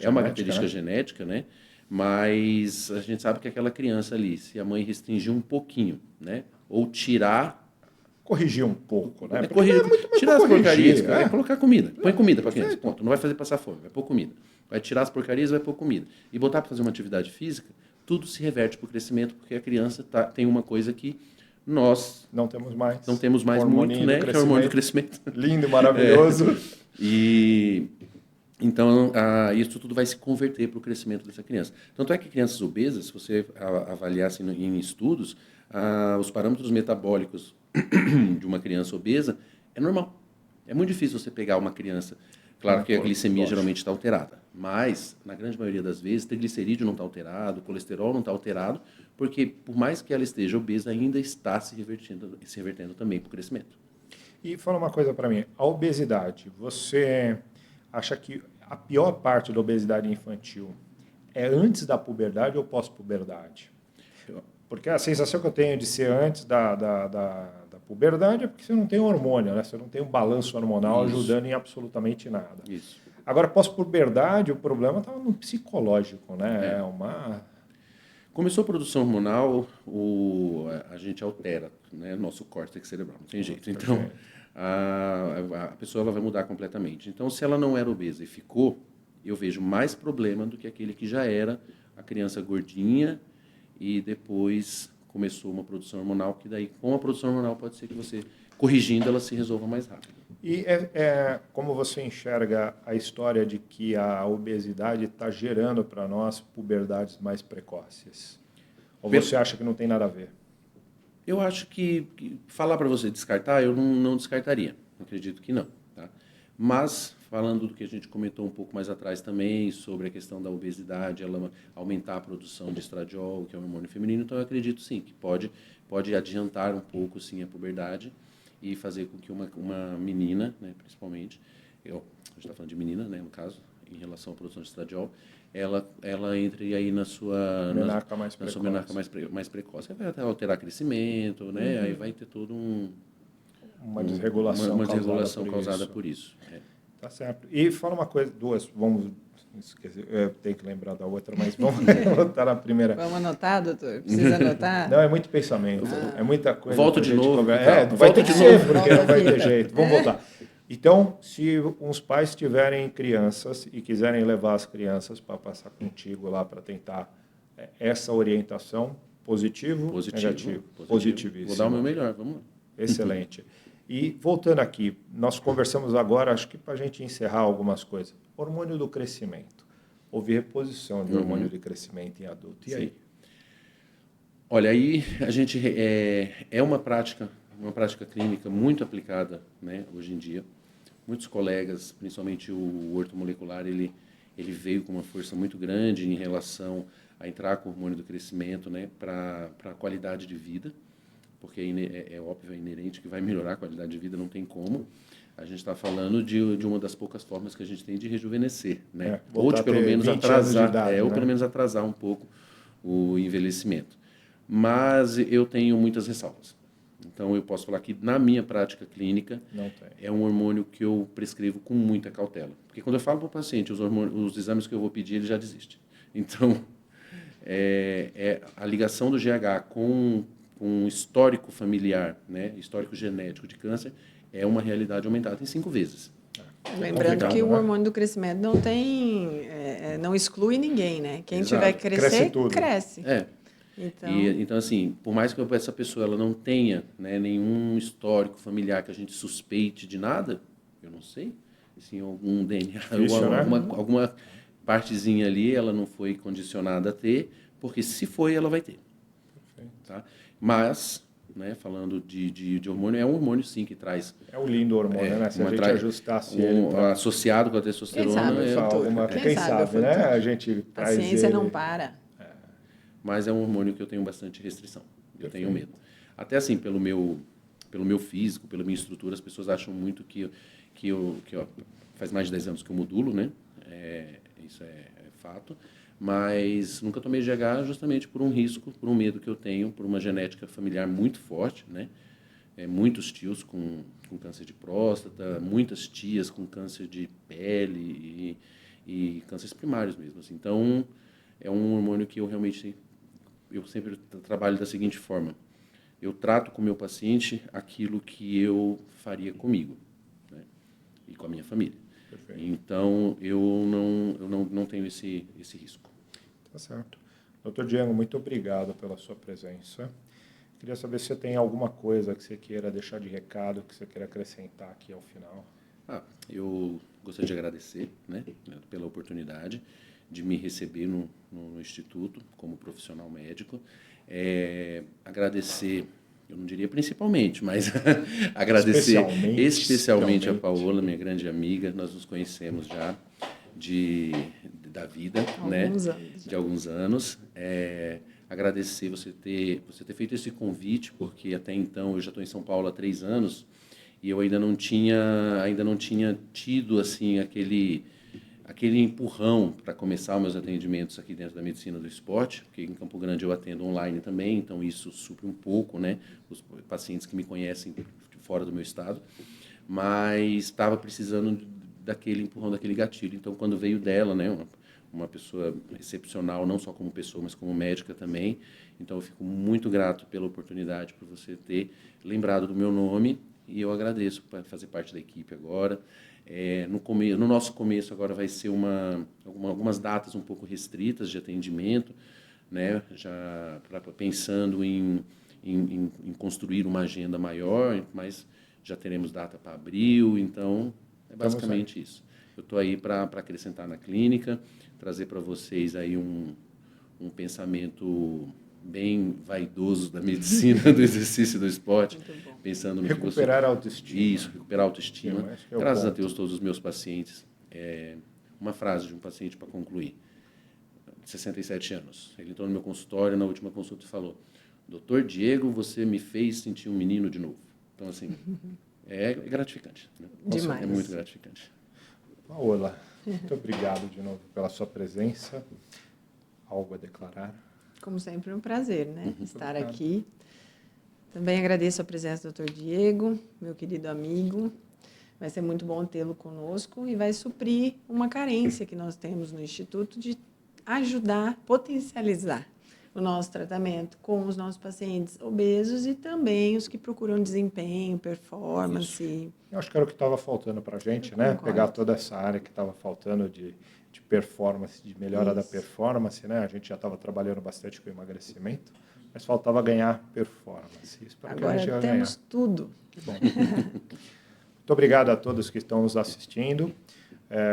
uma característica genética, né? Mas a gente sabe que aquela criança ali, se a mãe restringir um pouquinho, né? Ou tirar... Corrigir um pouco, né? Tirar as porcarias, vai colocar comida. Põe comida para a criança, ponto. Não vai fazer passar fome, vai pôr comida. Vai tirar as porcarias, vai pôr comida. E botar para fazer uma atividade física, tudo se reverte para o crescimento, porque a criança tem uma coisa que nós não temos mais muito, né? Que é o hormônio do crescimento. Lindo, maravilhoso. E então isso tudo vai se converter para o crescimento dessa criança. Tanto é que crianças obesas, se você avaliar assim, em estudos, os parâmetros metabólicos de uma criança obesa é normal. É muito difícil você pegar uma criança Claro que a glicemia geralmente está alterada, mas, na grande maioria das vezes, triglicerídeo não está alterado, colesterol não está alterado, porque, por mais que ela esteja obesa, ainda está se revertendo também para o crescimento. E fala uma coisa para mim, a obesidade, você acha que a pior parte da obesidade infantil é antes da puberdade ou pós-puberdade? Porque a sensação que eu tenho de ser antes da puberdade é porque você não tem hormônio, né? Você não tem um balanço hormonal Isso. ajudando em absolutamente nada. Isso. Agora, pós-puberdade, o problema está no psicológico, né? Começou a produção hormonal, a gente altera, né, nosso córtex cerebral, não tem jeito. Então, a pessoa ela vai mudar completamente. Então, se ela não era obesa e ficou, eu vejo mais problema do que aquele que já era a criança gordinha e depois começou uma produção hormonal, que daí, com a produção hormonal, pode ser que você, corrigindo, ela se resolva mais rápido. E como você enxerga a história de que a obesidade está gerando para nós puberdades mais precoces? Ou você acha que não tem nada a ver? Eu acho que falar para você descartar, eu não descartaria. Acredito que não. Tá? Mas, falando do que a gente comentou um pouco mais atrás também, sobre a questão da obesidade, ela aumentar a produção de estradiol, que é um hormônio feminino, então eu acredito sim, que pode adiantar um pouco sim a puberdade e fazer com que uma menina, né, principalmente, a gente está falando de menina, né, no caso, em relação à produção de estradiol, ela entre aí na sua menarca mais precoce. Aí vai até alterar crescimento, né? Aí vai ter todo uma desregulação causada por isso. Tá certo. E fala uma coisa, vamos esquecer, eu tenho que lembrar da outra, mas vamos voltar na primeira. Vamos anotar, doutor? Precisa anotar? Não, é muito pensamento, é muita coisa. Volto de novo. Vai ter que ser, porque não vai ter jeito. Vamos voltar. Então, se uns pais tiverem crianças e quiserem levar as crianças para passar contigo lá para tentar essa orientação, positivo, negativo? Positivíssimo. Vou dar o meu melhor, vamos lá. Excelente. E voltando aqui, nós conversamos agora, acho que para a gente encerrar algumas coisas. Hormônio do crescimento. Houve reposição de hormônio de crescimento em adulto. E aí? Olha, aí a gente é uma prática clínica muito aplicada, né, hoje em dia. Muitos colegas, principalmente o ortomolecular, ele veio com uma força muito grande em relação a entrar com o hormônio do crescimento, né, para a qualidade de vida, porque é óbvio, é inerente que vai melhorar a qualidade de vida, não tem como. A gente está falando de uma das poucas formas que a gente tem de rejuvenescer, né? Ou de pelo menos atrasar, ou pelo menos atrasar um pouco o envelhecimento. Mas eu tenho muitas ressalvas. Então, eu posso falar que, na minha prática clínica, é um hormônio que eu prescrevo com muita cautela. Porque quando eu falo para o paciente os exames que eu vou pedir, ele já desiste. Então, a ligação do GH com um histórico familiar, né, histórico genético de câncer, é uma realidade aumentada em 5 vezes. Lembrando que o hormônio do crescimento não exclui ninguém, né? Quem tiver que crescer, cresce. Então, assim, por mais que essa pessoa ela não tenha, né, nenhum histórico familiar que a gente suspeite de nada, eu não sei, assim, algum DNA, alguma partezinha ali, ela não foi condicionada a ter, porque se foi, ela vai ter. Tá? Mas, né, falando de hormônio, é um hormônio sim que traz... É um lindo hormônio, né? Se a gente ajustasse ele... associado com a testosterona... Quem sabe, né? A gente a ciência não para. Mas é um hormônio que eu tenho bastante restrição. Eu tenho medo. Até assim, pelo meu físico, pela minha estrutura, as pessoas acham muito que faz mais de 10 anos que eu modulo, né? Isso é fato. Mas nunca tomei GH justamente por um risco, por um medo que eu tenho, por uma genética familiar muito forte, né? Muitos tios com câncer de próstata, muitas tias com câncer de pele e cânceres primários mesmo. Assim. Então, é um hormônio que eu sempre trabalho da seguinte forma. Eu trato com o meu paciente aquilo que eu faria comigo, né? E com a minha família. Perfeito. Então, eu não tenho esse risco. Tá certo. Dr. Diego, muito obrigado pela sua presença. Queria saber se você tem alguma coisa que você queira deixar de recado, que você queira acrescentar aqui ao final. Eu gostaria de agradecer, né, pela oportunidade de me receber no Instituto como profissional médico. Agradecer eu não diria principalmente, mas agradecer especialmente a Paola, minha grande amiga. Nós nos conhecemos já da vida, né? De alguns anos. Agradecer você ter feito esse convite, porque até então eu já estou em São Paulo há 3 anos e eu ainda não tinha tido assim aquele empurrão para começar os meus atendimentos aqui dentro da medicina do esporte, porque em Campo Grande eu atendo online também, então isso supre um pouco, né, os pacientes que me conhecem de fora do meu estado, mas estava precisando daquele empurrão, daquele gatilho. Então, quando veio dela, né, uma pessoa excepcional, não só como pessoa, mas como médica também, então eu fico muito grato pela oportunidade, por você ter lembrado do meu nome, e eu agradeço por fazer parte da equipe agora. No nosso começo agora vai ser algumas datas um pouco restritas de atendimento, né? Já pensando em construir uma agenda maior, mas já teremos data para abril, então é basicamente isso. Eu estou aí para acrescentar na clínica, trazer para vocês aí um pensamento bem vaidoso da medicina, do exercício, do esporte, pensando no recuperar a autoestima. Isso, recuperar a autoestima. Graças a Deus, todos os meus pacientes. Uma frase de um paciente para concluir. 67 anos. Ele entrou no meu consultório na última consulta e falou: Dr. Diego, você me fez sentir um menino de novo. Então, assim, é gratificante. Né? Demais. É muito gratificante. Paola, muito obrigado de novo pela sua presença. Algo a declarar? Como sempre, é um prazer, né? Estar aqui. Também agradeço a presença do Dr. Diego, meu querido amigo. Vai ser muito bom tê-lo conosco e vai suprir uma carência que nós temos no Instituto de ajudar, potencializar o nosso tratamento com os nossos pacientes obesos e também os que procuram desempenho, performance. Isso. Eu acho que era o que estava faltando para a gente, né? Pegar toda essa área que estava faltando de performance, de melhora da performance, né? A gente já estava trabalhando bastante com emagrecimento, mas faltava ganhar performance. Espero Agora que a gente vai temos ganhar. tudo. Que bom. Muito obrigado a todos que estão nos assistindo.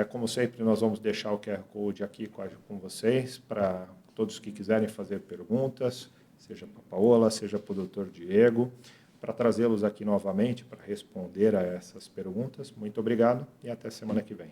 Como sempre, nós vamos deixar o QR Code aqui com vocês para todos que quiserem fazer perguntas, seja para a Paola, seja para o Dr. Diego, para trazê-los aqui novamente para responder a essas perguntas. Muito obrigado e até semana que vem.